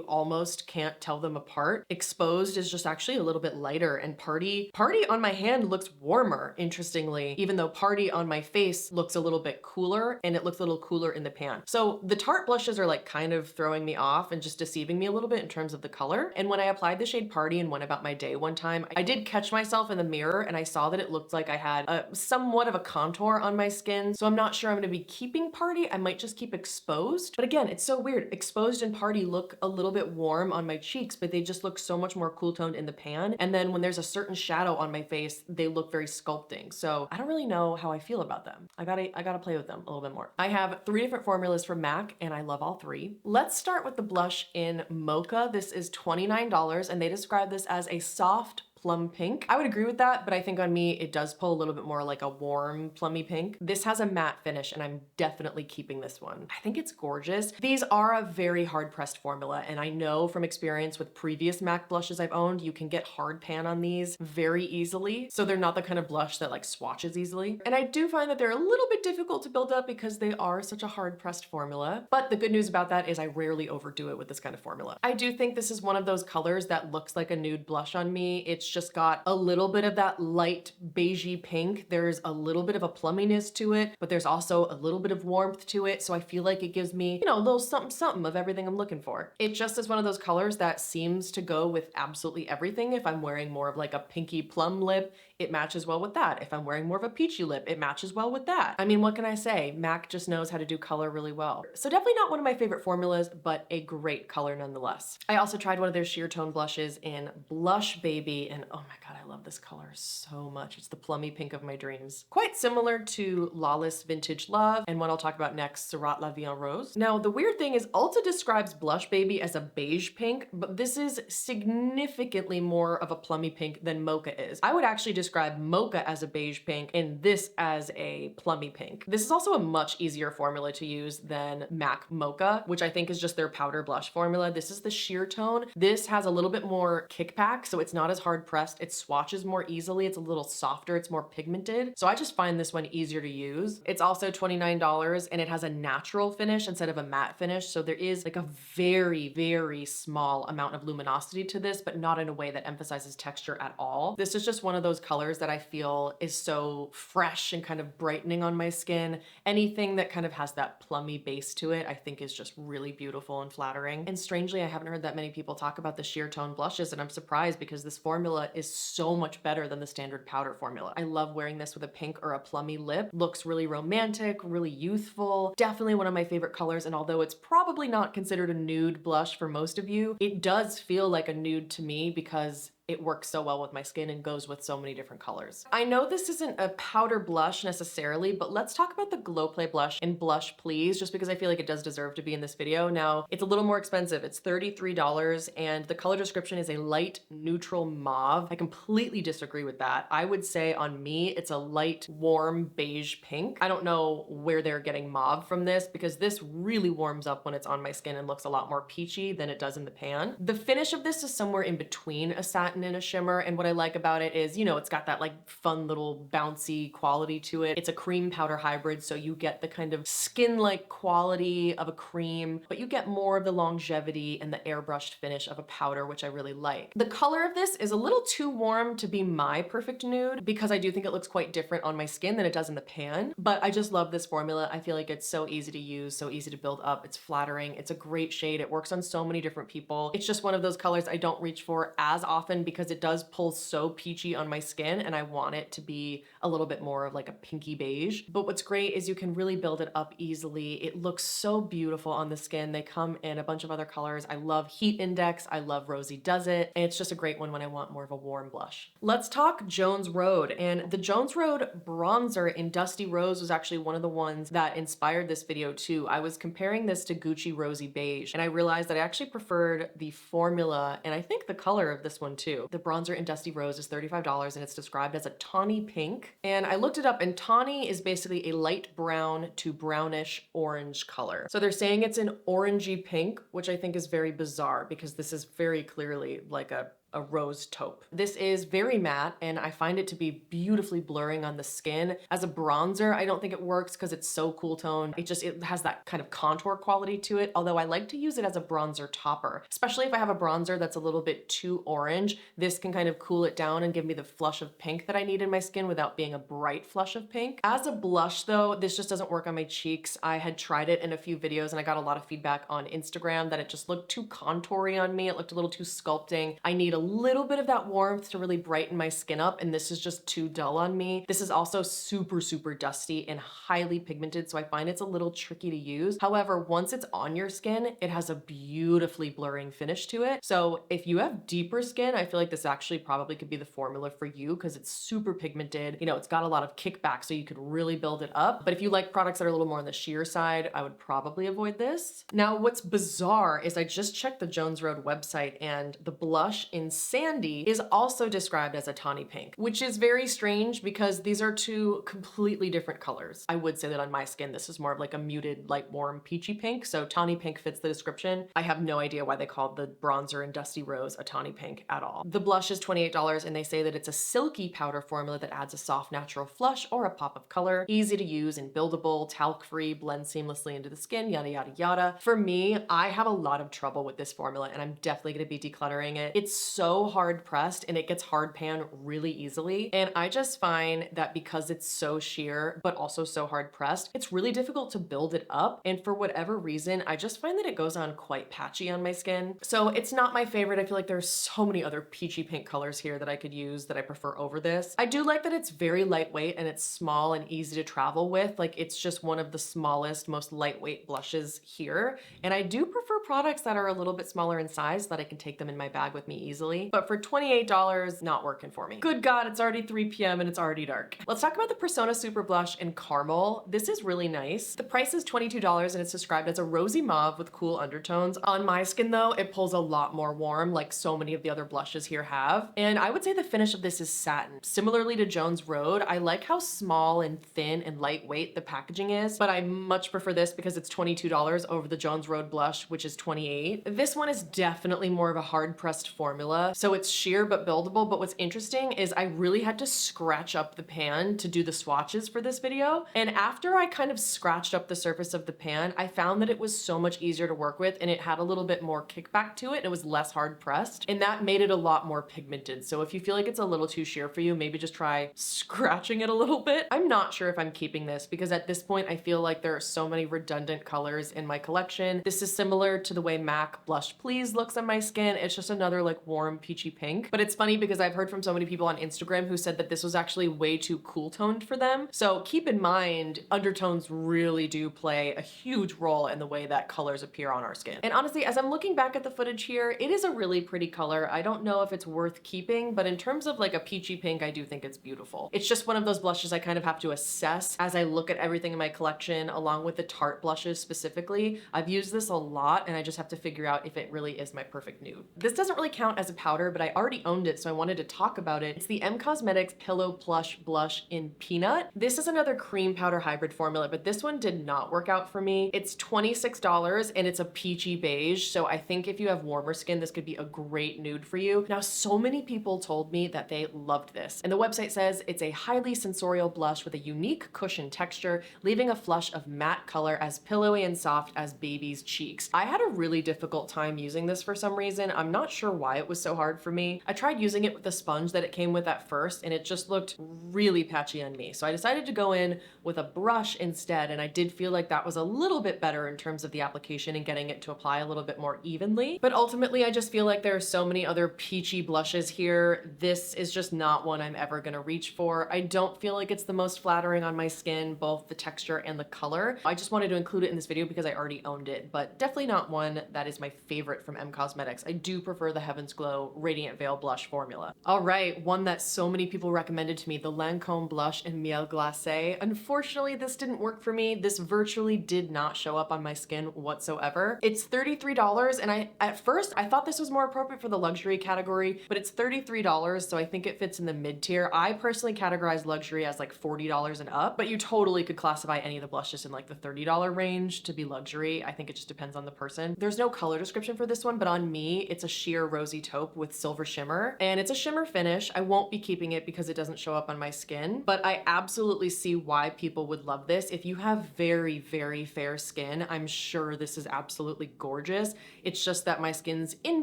almost can't tell them apart. Exposed is just actually a little bit lighter, and Party on my hand looks warmer, interestingly, even though Party on my face looks a little bit cooler, and it looks a little cooler in the pan. So the Tarte blushes are like kind of throwing me off and just deceiving me a little bit in terms of the color. And when I applied the shade Party and went about my day one time, I did catch myself in the mirror and I saw that it looked like I had somewhat of a contour on my skin. So I'm not sure I'm gonna be keeping Party. I might just keep Exposed. But again, it's so weird. Exposed and Party look a little bit warm on my cheeks, but they just look so much more cool toned in the pan. And then when there's a certain shadow on my face, they look very sculpting. So I don't really know how I feel about them. I gotta play with them a little bit more. I have 3 different formulas from MAC and I love all 3. Let's start with the blush in Mocha. This is $29 and they describe this as a soft plum pink. I would agree with that, but I think on me, it does pull a little bit more like a warm plummy pink. This has a matte finish and I'm definitely keeping this one. I think it's gorgeous. These are a very hard pressed formula, and I know from experience with previous MAC blushes I've owned, you can get hard pan on these very easily. So they're not the kind of blush that like swatches easily. And I do find that they're a little bit difficult to build up because they are such a hard pressed formula. But the good news about that is I rarely overdo it with this kind of formula. I do think this is one of those colors that looks like a nude blush on me. It's just got a little bit of that light beigey pink. There's a little bit of a plumminess to it, but there's also a little bit of warmth to it. So I feel like it gives me, you know, a little something something of everything I'm looking for. It just is one of those colors that seems to go with absolutely everything. If I'm wearing more of like a pinky plum lip, it matches well with that. If I'm wearing more of a peachy lip, it matches well with that. I mean, what can I say? MAC just knows how to do color really well. So definitely not one of my favorite formulas, but a great color nonetheless. I also tried one of their sheer tone blushes in Blush Baby, and oh my God, I love this color so much. It's the plummy pink of my dreams. Quite similar to Lawless Vintage Love, and what I'll talk about next, Surat La Vie en Rose. Now, the weird thing is Ulta describes Blush Baby as a beige pink, but this is significantly more of a plummy pink than Mocha is. I would actually describe describe mocha as a beige pink and this as a plummy pink. This is also a much easier formula to use than MAC Mocha, which I think is just their powder blush formula. This is the sheer tone. This has a little bit more kickback, so it's not as hard pressed. It swatches more easily. It's a little softer. It's more pigmented. So I just find this one easier to use. It's also $29 and it has a natural finish instead of a matte finish. So there is like a very, very small amount of luminosity to this, but not in a way that emphasizes texture at all. This is just one of those colors that I feel is so fresh and kind of brightening on my skin. Anything that kind of has that plummy base to it, I think is just really beautiful and flattering. And strangely, I haven't heard that many people talk about the sheer tone blushes, and I'm surprised because this formula is so much better than the standard powder formula. I love wearing this with a pink or a plummy lip. Looks really romantic, really youthful. Definitely one of my favorite colors, and although it's probably not considered a nude blush for most of you, it does feel like a nude to me because it works so well with my skin and goes with so many different colors. I know this isn't a powder blush necessarily, but let's talk about the Glow Play blush in Blush Please, just because I feel like it does deserve to be in this video. Now, it's a little more expensive. It's $33 and the color description is a light neutral mauve. I completely disagree with that. I would say on me, it's a light warm beige pink. I don't know where they're getting mauve from this because this really warms up when it's on my skin and looks a lot more peachy than it does in the pan. The finish of this is somewhere in between a satin and a shimmer, and what I like about it is, you know, it's got that like fun little bouncy quality to it. It's a cream powder hybrid, so you get the kind of skin-like quality of a cream, but you get more of the longevity and the airbrushed finish of a powder, which I really like. The color of this is a little too warm to be my perfect nude because I do think it looks quite different on my skin than it does in the pan, but I just love this formula. I feel like it's so easy to use, so easy to build up. It's flattering. It's a great shade. It works on so many different people. It's just one of those colors I don't reach for as often because it does pull so peachy on my skin and I want it to be a little bit more of like a pinky beige. But what's great is you can really build it up easily. It looks so beautiful on the skin. They come in a bunch of other colors. I love Heat Index. I love Rosy Does It. And it's just a great one when I want more of a warm blush. Let's talk Jones Road. And the Jones Road bronzer in Dusty Rose was actually one of the ones that inspired this video too. I was comparing this to Gucci Rosy Beige and I realized that I actually preferred the formula and I think the color of this one too. The bronzer in Dusty Rose is $35 and it's described as a tawny pink. And I looked it up and tawny is basically a light brown to brownish orange color. So they're saying it's an orangey pink, which I think is very bizarre because this is very clearly like a rose taupe. This is very matte and I find it to be beautifully blurring on the skin. As a bronzer, I don't think it works because it's so cool tone. It has that kind of contour quality to it, although I like to use it as a bronzer topper, especially if I have a bronzer that's a little bit too orange. This can kind of cool it down and give me the flush of pink that I need in my skin without being a bright flush of pink. As a blush though, this just doesn't work on my cheeks. I had tried it in a few videos and I got a lot of feedback on Instagram that it just looked too contoury on me. It looked a little too sculpting. I need a little bit of that warmth to really brighten my skin up, and this is just too dull on me. This is also super, super dusty and highly pigmented, so I find it's a little tricky to use. However, once it's on your skin, it has a beautifully blurring finish to it. So if you have deeper skin, I feel like this actually probably could be the formula for you because it's super pigmented. You know, it's got a lot of kickback, so you could really build it up. But if you like products that are a little more on the sheer side, I would probably avoid this. Now, what's bizarre is I just checked the Jones Road website and the blush in Sandy is also described as a tawny pink, which is very strange because these are two completely different colors. I would say that on my skin, this is more of like a muted, light, warm, peachy pink. So tawny pink fits the description. I have no idea why they called the bronzer in Dusty Rose a tawny pink at all. The blush is $28 and they say that it's a silky powder formula that adds a soft, natural flush or a pop of color, easy to use and buildable, talc-free, blends seamlessly into the skin, yada, yada, yada. For me, I have a lot of trouble with this formula and I'm definitely gonna be decluttering it. It's so hard pressed and it gets hard pan really easily. And I just find that because it's so sheer, but also so hard pressed, it's really difficult to build it up. And for whatever reason, I just find that it goes on quite patchy on my skin. So it's not my favorite. I feel like there's so many other peachy pink colors here that I could use that I prefer over this. I do like that it's very lightweight and it's small and easy to travel with. Like it's just one of the smallest, most lightweight blushes here. And I do prefer products that are a little bit smaller in size so that I can take them in my bag with me easily. usually, but for $28, not working for me. Good God, it's already 3 p.m. and it's already dark. Let's talk about the Persona Super Blush in Caramel. This is really nice. The price is $22 and it's described as a rosy mauve with cool undertones. On my skin though, it pulls a lot more warm, like so many of the other blushes here have. And I would say the finish of this is satin. Similarly to Jones Road, I like how small and thin and lightweight the packaging is, but I much prefer this because it's $22 over the Jones Road blush, which is $28. This one is definitely more of a hard pressed formula, so it's sheer but buildable. But what's interesting is I really had to scratch up the pan to do the swatches for this video. And after I kind of scratched up the surface of the pan, I found that it was so much easier to work with and it had a little bit more kickback to it and it was less hard pressed. And that made it a lot more pigmented. So if you feel like it's a little too sheer for you, maybe just try scratching it a little bit. I'm not sure if I'm keeping this because at this point I feel like there are so many redundant colors in my collection. This is similar to the way MAC Blush Please looks on my skin. It's just another like warm peachy pink. But it's funny because I've heard from so many people on Instagram who said that this was actually way too cool toned for them. So keep in mind, undertones really do play a huge role in the way that colors appear on our skin. And honestly, as I'm looking back at the footage here, it is a really pretty color. I don't know if it's worth keeping, but in terms of like a peachy pink, I do think it's beautiful. It's just one of those blushes I kind of have to assess as I look at everything in my collection, along with the Tarte blushes specifically. I've used this a lot and I just have to figure out if it really is my perfect nude. This doesn't really count as a powder, but I already owned it, so I wanted to talk about it. It's the M Cosmetics Pillow Plush Blush in Peanut. This is another cream powder hybrid formula, but this one did not work out for me. It's $26 and it's a peachy beige, so I think if you have warmer skin, this could be a great nude for you. Now, so many people told me that they loved this, and the website says it's a highly sensorial blush with a unique cushion texture, leaving a flush of matte color as pillowy and soft as baby's cheeks. I had a really difficult time using this for some reason. I'm not sure why it was so hard for me. I tried using it with the sponge that it came with at first, and it just looked really patchy on me. So I decided to go in with a brush instead, and I did feel like that was a little bit better in terms of the application and getting it to apply a little bit more evenly. But ultimately, I just feel like there are so many other peachy blushes here. This is just not one I'm ever gonna reach for. I don't feel like it's the most flattering on my skin, both the texture and the color. I just wanted to include it in this video because I already owned it, but definitely not one that is my favorite from M Cosmetics. I do prefer the Heaven's Glow Radiant Veil Blush formula. All right, one that so many people recommended to me, the Lancome Blush in Miel Glacé. Unfortunately, this didn't work for me. This virtually did not show up on my skin whatsoever. It's $33, and at first I thought this was more appropriate for the luxury category, but it's $33, so I think it fits in the mid-tier. I personally categorize luxury as like $40 and up, but you totally could classify any of the blushes in like the $30 range to be luxury. I think it just depends on the person. There's no color description for this one, but on me, it's a sheer rosy taupe with silver shimmer, and it's a shimmer finish. I won't be keeping it because it doesn't show up on my skin, but I absolutely see why people would love this. If you have very, very fair skin, I'm sure this is absolutely gorgeous. It's just that my skin's in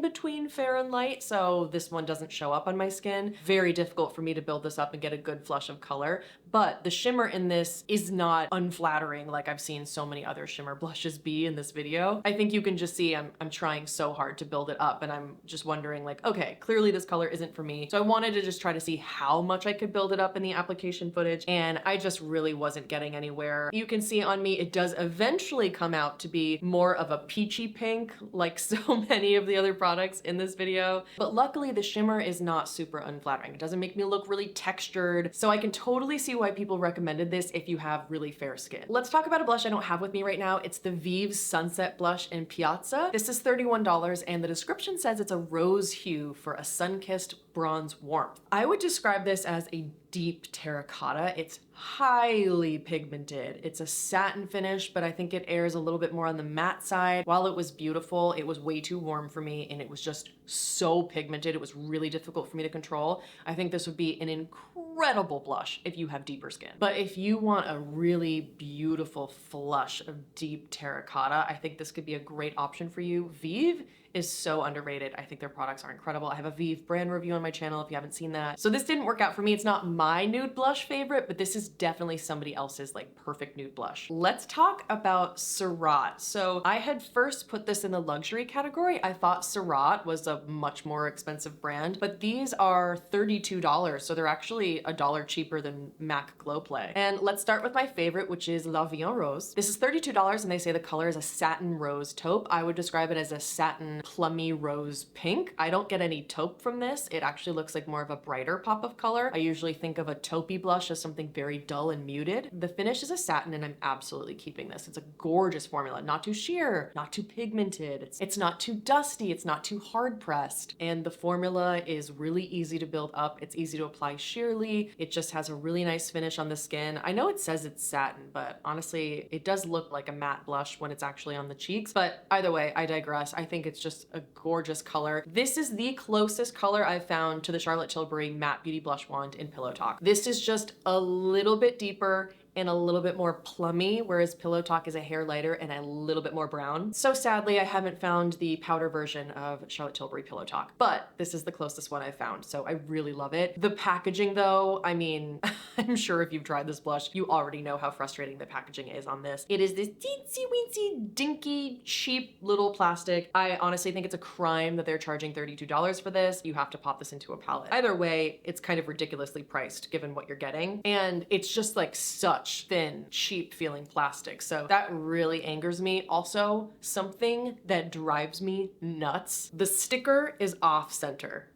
between fair and light, so this one doesn't show up on my skin. Very difficult for me to build this up and get a good flush of color, but the shimmer in this is not unflattering like I've seen so many other shimmer blushes be in this video. I think you can just see I'm trying so hard to build it up, and I'm just wondering like, okay, clearly this color isn't for me. So I wanted to just try to see how much I could build it up in the application footage, and I just really wasn't getting anywhere. You can see on me, it does eventually come out to be more of a peachy pink, like so many of the other products in this video. But luckily the shimmer is not super unflattering. It doesn't make me look really textured, so I can totally see why people recommended this if you have really fair skin. Let's talk about a blush I don't have with me right now. It's the Vive Sunset Blush in Piazza. This is $31, and the description says it's a rose hue for a sun-kissed bronze warmth. I would describe this as a deep terracotta. It's highly pigmented. It's a satin finish, but I think it airs a little bit more on the matte side. While it was beautiful, it was way too warm for me, and it was just so pigmented. It was really difficult for me to control. I think this would be an incredible blush if you have deeper skin. But if you want a really beautiful flush of deep terracotta, I think this could be a great option for you. Vive is so underrated. I think their products are incredible. I have a Vive brand review on my channel if you haven't seen that. So this didn't work out for me. It's not my nude blush favorite, but this is definitely somebody else's like perfect nude blush. Let's talk about Surratt. So I had first put this in the luxury category. I thought Surratt was a much more expensive brand, but these are $32. So they're actually $1 cheaper than MAC Glow Play. And let's start with my favorite, which is La Vie en Rose. This is $32, and they say the color is a satin rose taupe. I would describe it as a satin in Plummy Rose Pink. I don't get any taupe from this. It actually looks like more of a brighter pop of color. I usually think of a taupey blush as something very dull and muted. The finish is a satin and I'm absolutely keeping this. It's a gorgeous formula, not too sheer, not too pigmented. It's not too dusty. It's not too hard pressed. And the formula is really easy to build up. It's easy to apply sheerly. It just has a really nice finish on the skin. I know it says it's satin, but honestly, it does look like a matte blush when it's actually on the cheeks. But either way, I digress. I think it's just a gorgeous color. This is the closest color I've found to the Charlotte Tilbury Matte Beauty Blush Wand in Pillow Talk. This is just a little bit deeper and a little bit more plummy, whereas Pillow Talk is a hair lighter and a little bit more brown. So sadly, I haven't found the powder version of Charlotte Tilbury Pillow Talk, but this is the closest one I've found, so I really love it. The packaging though, I mean, I'm sure if you've tried this blush, you already know how frustrating the packaging is on this. It is this teensy weensy, dinky, cheap little plastic. I honestly think it's a crime that they're charging $32 for this. You have to pop this into a palette. Either way, it's kind of ridiculously priced given what you're getting, and it's just like such thin, cheap feeling plastic. So that really angers me. Also, something that drives me nuts. The sticker is off center.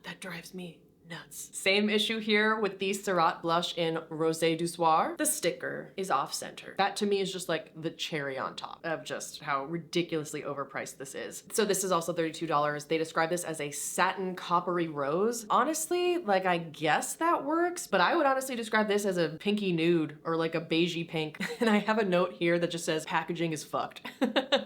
That drives me nuts. Same issue here with the Surratt blush in Rosé du Soir. The sticker is off center. That to me is just like the cherry on top of just how ridiculously overpriced this is. So this is also $32. They describe this as a satin coppery rose. Honestly, like I guess that works, but I would honestly describe this as a pinky nude or like a beigey pink. And I have a note here that just says packaging is fucked.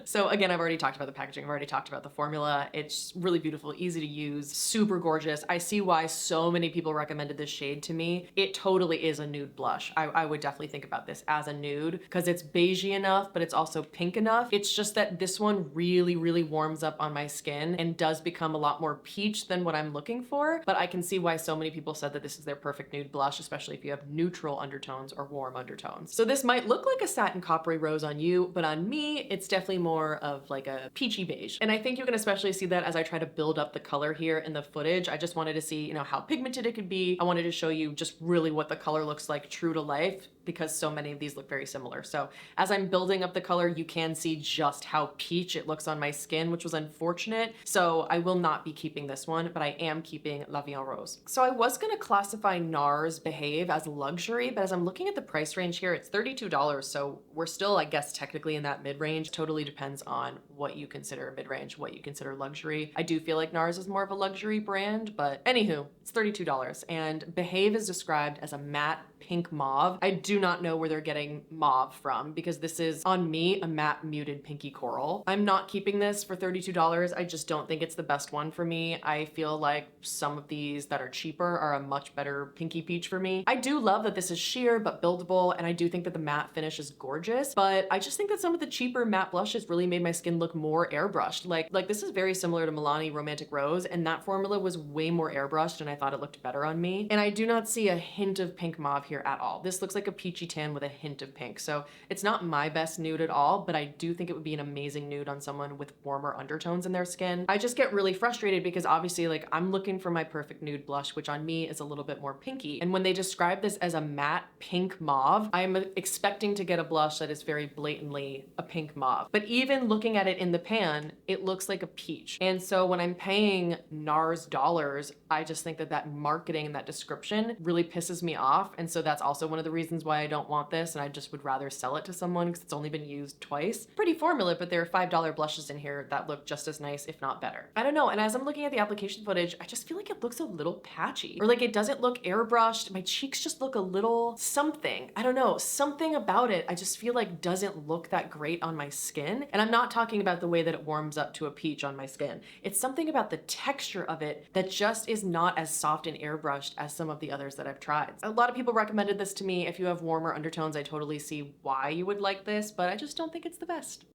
So again, I've already talked about the packaging. I've already talked about the formula. It's really beautiful, easy to use, super gorgeous. I see why so many people recommended this shade to me. It totally is a nude blush. I would definitely think about this as a nude because it's beigey enough, but it's also pink enough. It's just that this one really, really warms up on my skin and does become a lot more peach than what I'm looking for. But I can see why so many people said that this is their perfect nude blush, especially if you have neutral undertones or warm undertones. So this might look like a satin coppery rose on you, but on me, it's definitely more of like a peachy beige. And I think you can especially see that as I try to build up the color here in the footage. I just wanted to see, you know, how pigmented it could be. I wanted to show you just really what the color looks like true to life because so many of these look very similar. So as I'm building up the color, you can see just how peach it looks on my skin, which was unfortunate. So I will not be keeping this one, but I am keeping La Vie en Rose. So I was gonna classify NARS Behave as luxury, but as I'm looking at the price range here, it's $32. So we're still, I guess, technically in that mid-range. Totally depends on what you consider mid-range, what you consider luxury. I do feel like NARS is more of a luxury brand, but anywho, it's $32. And Behave is described as a matte pink mauve. I do not know where they're getting mauve from because this is, on me, a matte muted pinky coral. I'm not keeping this for $32. I just don't think it's the best one for me. I feel like some of these that are cheaper are a much better pinky peach for me. I do love that this is sheer but buildable, and I do think that the matte finish is gorgeous, but I just think that some of the cheaper matte blushes really made my skin look more airbrushed. Like this is very similar to Milani Romantic Rose, and that formula was way more airbrushed and I thought it looked better on me. And I do not see a hint of pink mauve here at all. This looks like a peachy tan with a hint of pink. So it's not my best nude at all, but I do think it would be an amazing nude on someone with warmer undertones in their skin. I just get really frustrated because obviously like I'm looking for my perfect nude blush, which on me is a little bit more pinky. And when they describe this as a matte pink mauve, I'm expecting to get a blush that is very blatantly a pink mauve. But even looking at it in the pan, it looks like a peach. And so when I'm paying NARS dollars, I just think that that marketing and that description really pisses me off. And so that's also one of the reasons why I don't want this, and I just would rather sell it to someone because it's only been used twice. Pretty formula, but there are $5 blushes in here that look just as nice, if not better. I don't know, and as I'm looking at the application footage, I just feel like it looks a little patchy, or like it doesn't look airbrushed. My cheeks just look a little something. I don't know, something about it I just feel like doesn't look that great on my skin. And I'm not talking about the way that it warms up to a peach on my skin. It's something about the texture of it that just is not as soft and airbrushed as some of the others that I've tried. A lot of people recommended this to me. If you have warmer undertones, I totally see why you would like this, but I just don't think it's the best.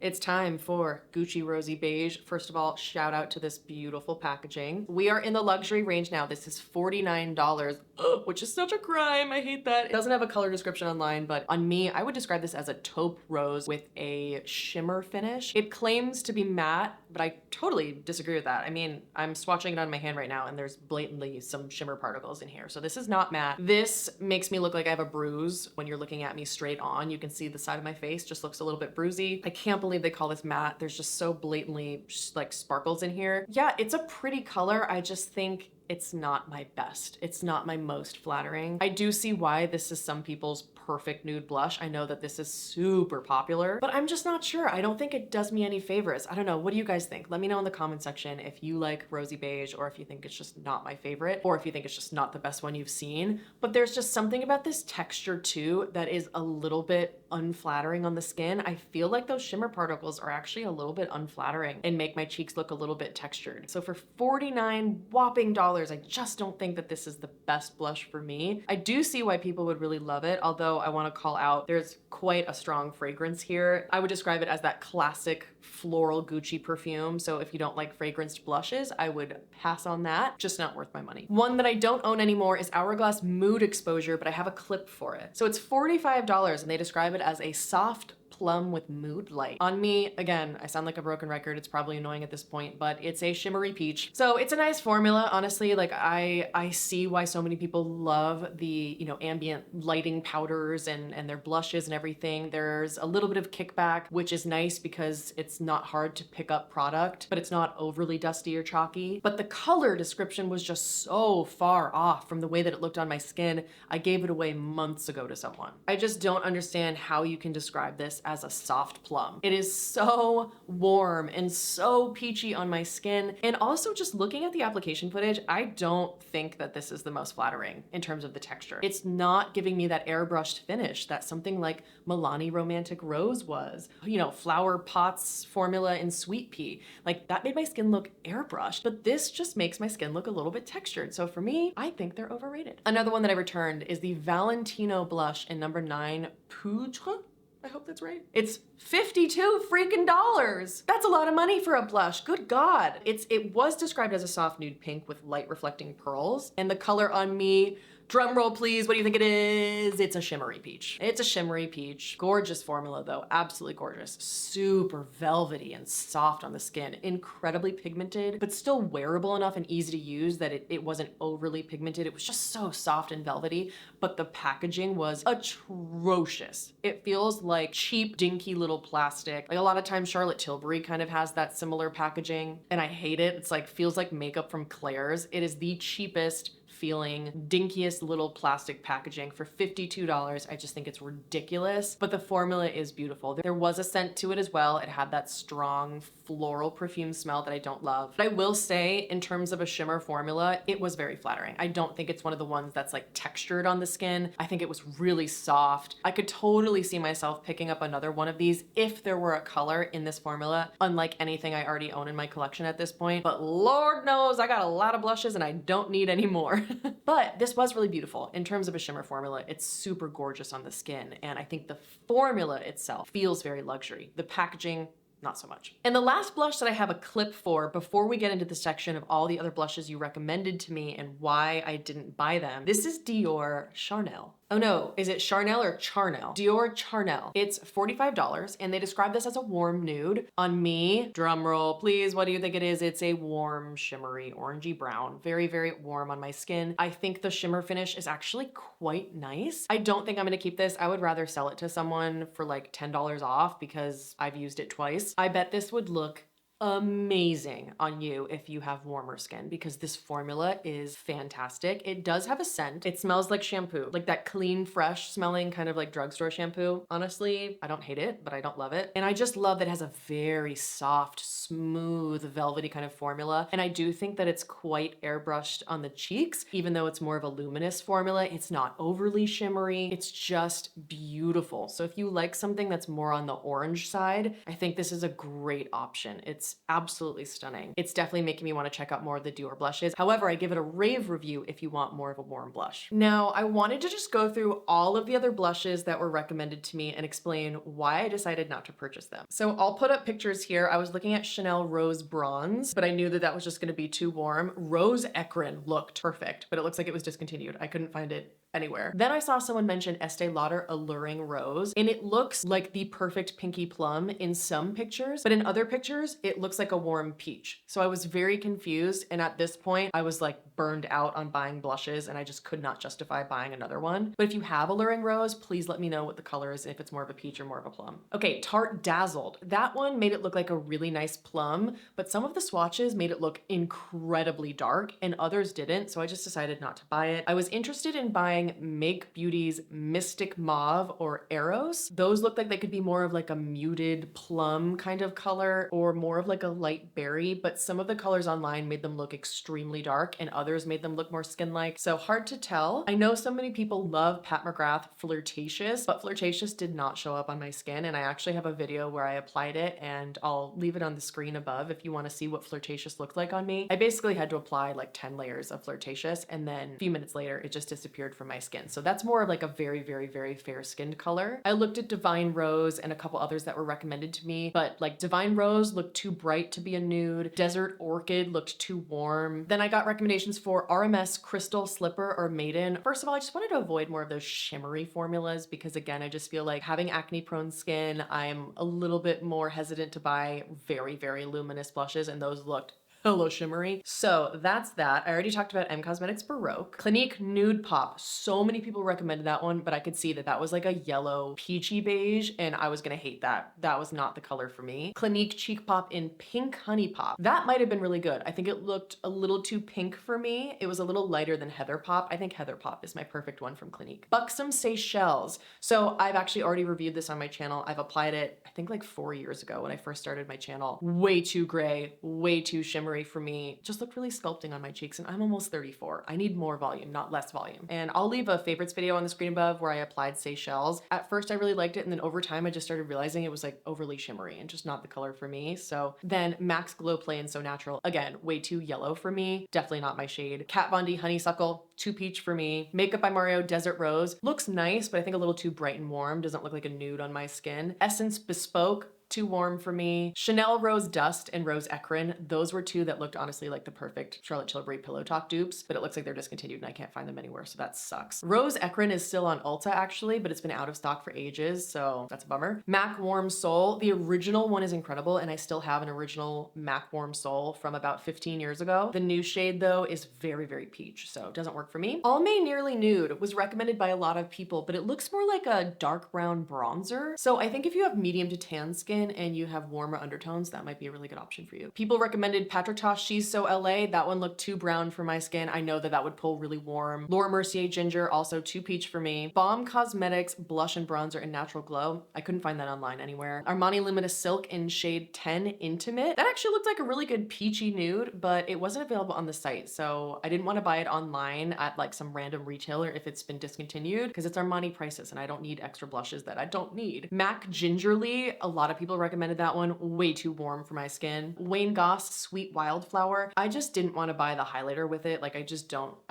It's time for Gucci Rosy Beige. First of all, shout out to this beautiful packaging. We are in the luxury range now. This is $49, which is such a crime. I hate that. It doesn't have a color description online, but on me, I would describe this as a taupe rose with a shimmer finish. It claims to be matte, but I totally disagree with that. I mean, I'm swatching it on my hand right now and there's blatantly some shimmer particles in here. So this is not matte. This makes me look like I have a bruise. When you're looking at me straight on, you can see the side of my face just looks a little bit bruisey. I can't believe they call this matte. There's just so blatantly like sparkles in here. Yeah, it's a pretty color. I just think it's not my best. It's not my most flattering. I do see why this is some people's perfect nude blush. I know that this is super popular, but I'm just not sure. I don't think it does me any favors. I don't know. What do you guys think? Let me know in the comment section if you like rosy beige, or if you think it's just not my favorite, or if you think it's just not the best one you've seen. But there's just something about this texture too that is a little bit unflattering on the skin. I feel like those shimmer particles are actually a little bit unflattering and make my cheeks look a little bit textured. So for $49 whopping dollars, I just don't think that this is the best blush for me. I do see why people would really love it, although I want to call out there's quite a strong fragrance here. I would describe it as that classic floral Gucci perfume. So if you don't like fragranced blushes, I would pass on that. Just not worth my money. One that I don't own anymore is Hourglass Mood Exposure, but I have a clip for it. So it's $45 and they describe it as a soft plum with mood light. On me, again, I sound like a broken record. It's probably annoying at this point, but it's a shimmery peach. So it's a nice formula, honestly. Like I see why so many people love the, you know, ambient lighting powders and their blushes and everything. There's a little bit of kickback, which is nice because it's not hard to pick up product, but it's not overly dusty or chalky. But the color description was just so far off from the way that it looked on my skin. I gave it away months ago to someone. I just don't understand how you can describe this as a soft plum. It is so warm and so peachy on my skin. And also just looking at the application footage, I don't think that this is the most flattering in terms of the texture. It's not giving me that airbrushed finish that something like Milani Romantic Rose was. You know, Flower Pots formula in Sweet Pea. Like that made my skin look airbrushed, but this just makes my skin look a little bit textured. So for me, I think they're overrated. Another one that I returned is the Valentino blush in number 9 Poudre. I hope that's right. It's $52 freaking dollars. That's a lot of money for a blush. Good God. It was described as a soft nude pink with light reflecting pearls, and the color on me, drum roll please, what do you think it is? It's a shimmery peach. It's a shimmery peach. Gorgeous formula though, absolutely gorgeous. Super velvety and soft on the skin. Incredibly pigmented, but still wearable enough and easy to use that it wasn't overly pigmented. It was just so soft and velvety, but the packaging was atrocious. It feels like cheap, dinky little plastic. Like a lot of times Charlotte Tilbury kind of has that similar packaging, and I hate it. It's like, feels like makeup from Claire's. It is the cheapest feeling, dinkiest little plastic packaging for $52. I just think it's ridiculous, but the formula is beautiful. There was a scent to it as well. It had that strong floral perfume smell that I don't love. But I will say, in terms of a shimmer formula, it was very flattering. I don't think it's one of the ones that's like textured on the skin. I think it was really soft. I could totally see myself picking up another one of these if there were a color in this formula, unlike anything I already own in my collection at this point. But Lord knows I got a lot of blushes and I don't need any more. But this was really beautiful. In terms of a shimmer formula, it's super gorgeous on the skin. And I think the formula itself feels very luxury. The packaging, not so much. And the last blush that I have a clip for before we get into the section of all the other blushes you recommended to me and why I didn't buy them, this is Dior Charnelle. Oh no, is it Charnelle or Charnelle? Dior Charnelle. It's $45 and they describe this as a warm nude. On me, drum roll please, what do you think it is? It's a warm, shimmery, orangey brown. Very, very warm on my skin. I think the shimmer finish is actually quite nice. I don't think I'm gonna keep this. I would rather sell it to someone for like $10 off because I've used it twice. I bet this would look amazing on you if you have warmer skin because this formula is fantastic. It does have a scent. It smells like shampoo, like that clean, fresh smelling kind of like drugstore shampoo. Honestly, I don't hate it, but I don't love it. And I just love that it has a very soft, smooth, velvety kind of formula. And I do think that it's quite airbrushed on the cheeks, even though it's more of a luminous formula. It's not overly shimmery. It's just beautiful. So if you like something that's more on the orange side, I think this is a great option. It's absolutely stunning. It's definitely making me want to check out more of the Dior blushes. However, I give it a rave review if you want more of a warm blush. Now, I wanted to just go through all of the other blushes that were recommended to me and explain why I decided not to purchase them. So I'll put up pictures here. I was looking at Chanel Rose Bronze, but I knew that that was just going to be too warm. Rose Ecrin looked perfect, but it looks like it was discontinued. I couldn't find it anywhere. Then I saw someone mention Estee Lauder Alluring Rose, and it looks like the perfect pinky plum in some pictures, but in other pictures, it looks like a warm peach. So I was very confused, and at this point, I was like burned out on buying blushes, and I just could not justify buying another one. But if you have Alluring Rose, please let me know what the color is, if it's more of a peach or more of a plum. Okay, Tarte Dazzled. That one made it look like a really nice plum, but some of the swatches made it look incredibly dark, and others didn't, so I just decided not to buy it. I was interested in buying Make Beauty's Mystic Mauve or Eros. Those looked like they could be more of like a muted plum kind of color or more of like a light berry, but some of the colors online made them look extremely dark and others made them look more skin-like, so hard to tell. I know so many people love Pat McGrath Flirtatious, but Flirtatious did not show up on my skin, and I actually have a video where I applied it, and I'll leave it on the screen above if you want to see what Flirtatious looked like on me. I basically had to apply like 10 layers of Flirtatious, and then a few minutes later it just disappeared from my skin. So that's more of like a very, very, very fair skinned color. I looked at Divine Rose and a couple others that were recommended to me, but like Divine Rose looked too bright to be a nude. Desert Orchid looked too warm. Then I got recommendations for RMS Crystal Slipper or Maiden. First of all, I just wanted to avoid more of those shimmery formulas because again, I just feel like having acne prone skin, I'm a little bit more hesitant to buy very, very luminous blushes, and those looked hella shimmery. So that's that. I already talked about M Cosmetics Baroque. Clinique Nude Pop. So many people recommended that one, but I could see that that was like a yellow peachy beige, and I was gonna hate that. That was not the color for me. Clinique Cheek Pop in Pink Honey Pop. That might have been really good. I think it looked a little too pink for me. It was a little lighter than Heather Pop. I think Heather Pop is my perfect one from Clinique. Buxom Seychelles. So I've actually already reviewed this on my channel. I've applied it, I think like 4 years ago when I first started my channel. Way too gray, way too shimmery for me. Just looked really sculpting on my cheeks, and I'm almost 34. I need more volume, not less volume. And I'll leave a favorites video on the screen above where I applied Seychelles. At first I really liked it, and then over time I just started realizing it was like overly shimmery and just not the color for me. So then Max Glow Play and So Natural, again, way too yellow for me. Definitely not my shade. Kat Von D Honeysuckle, too peach for me. Makeup by Mario Desert Rose, looks nice, but I think a little too bright and warm. Doesn't look like a nude on my skin. Essence Bespoke, too warm for me. Chanel Rose Dust and Rose Ecrin, those were two that looked honestly like the perfect Charlotte Tilbury Pillow Talk dupes, but it looks like they're discontinued and I can't find them anywhere, so that sucks. Rose Ecrin is still on Ulta actually, but it's been out of stock for ages, so that's a bummer. MAC Warm Soul, the original one is incredible, and I still have an original MAC Warm Soul from about 15 years ago. The new shade though is very, very peach, so it doesn't work for me. Almay Nearly Nude was recommended by a lot of people, but it looks more like a dark brown bronzer, so I think if you have medium to tan skin and you have warmer undertones, that might be a really good option for you. People recommended Patrick Tosh She's So LA. That one looked too brown for my skin. I know that that would pull really warm. Laura Mercier Ginger, also too peach for me. Balm Cosmetics Blush and Bronzer in Natural Glow. I couldn't find that online anywhere. Armani Luminous Silk in shade 10 Intimate. That actually looked like a really good peachy nude, but it wasn't available on the site, so I didn't want to buy it online at like some random retailer if it's been discontinued, because it's Armani prices and I don't need extra blushes that I don't need. MAC Gingerly, a lot of people recommended that one. Way too warm for my skin. Wayne Goss Sweet Wildflower. I just didn't want to buy the highlighter with it. Like I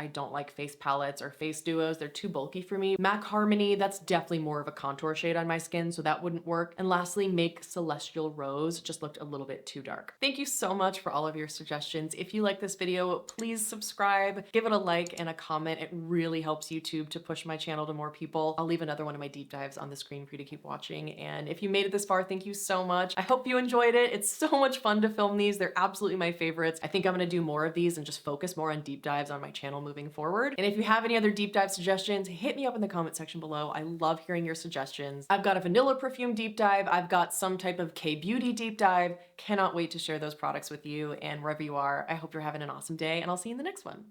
don't like face palettes or face duos. They're too bulky for me. MAC Harmony, that's definitely more of a contour shade on my skin, so that wouldn't work. And lastly, Make Celestial Rose just looked a little bit too dark. Thank you so much for all of your suggestions. If you like this video, please subscribe, give it a like and a comment. It really helps YouTube to push my channel to more people. I'll leave another one of my deep dives on the screen for you to keep watching. And if you made it this far, thank you so much. I hope you enjoyed it. It's so much fun to film these. They're absolutely my favorites. I think I'm gonna do more of these and just focus more on deep dives on my channel moving forward. And if you have any other deep dive suggestions, hit me up in the comment section below. I love hearing your suggestions. I've got a vanilla perfume deep dive. I've got some type of K-beauty deep dive. Cannot wait to share those products with you. And wherever you are, I hope you're having an awesome day, and I'll see you in the next one.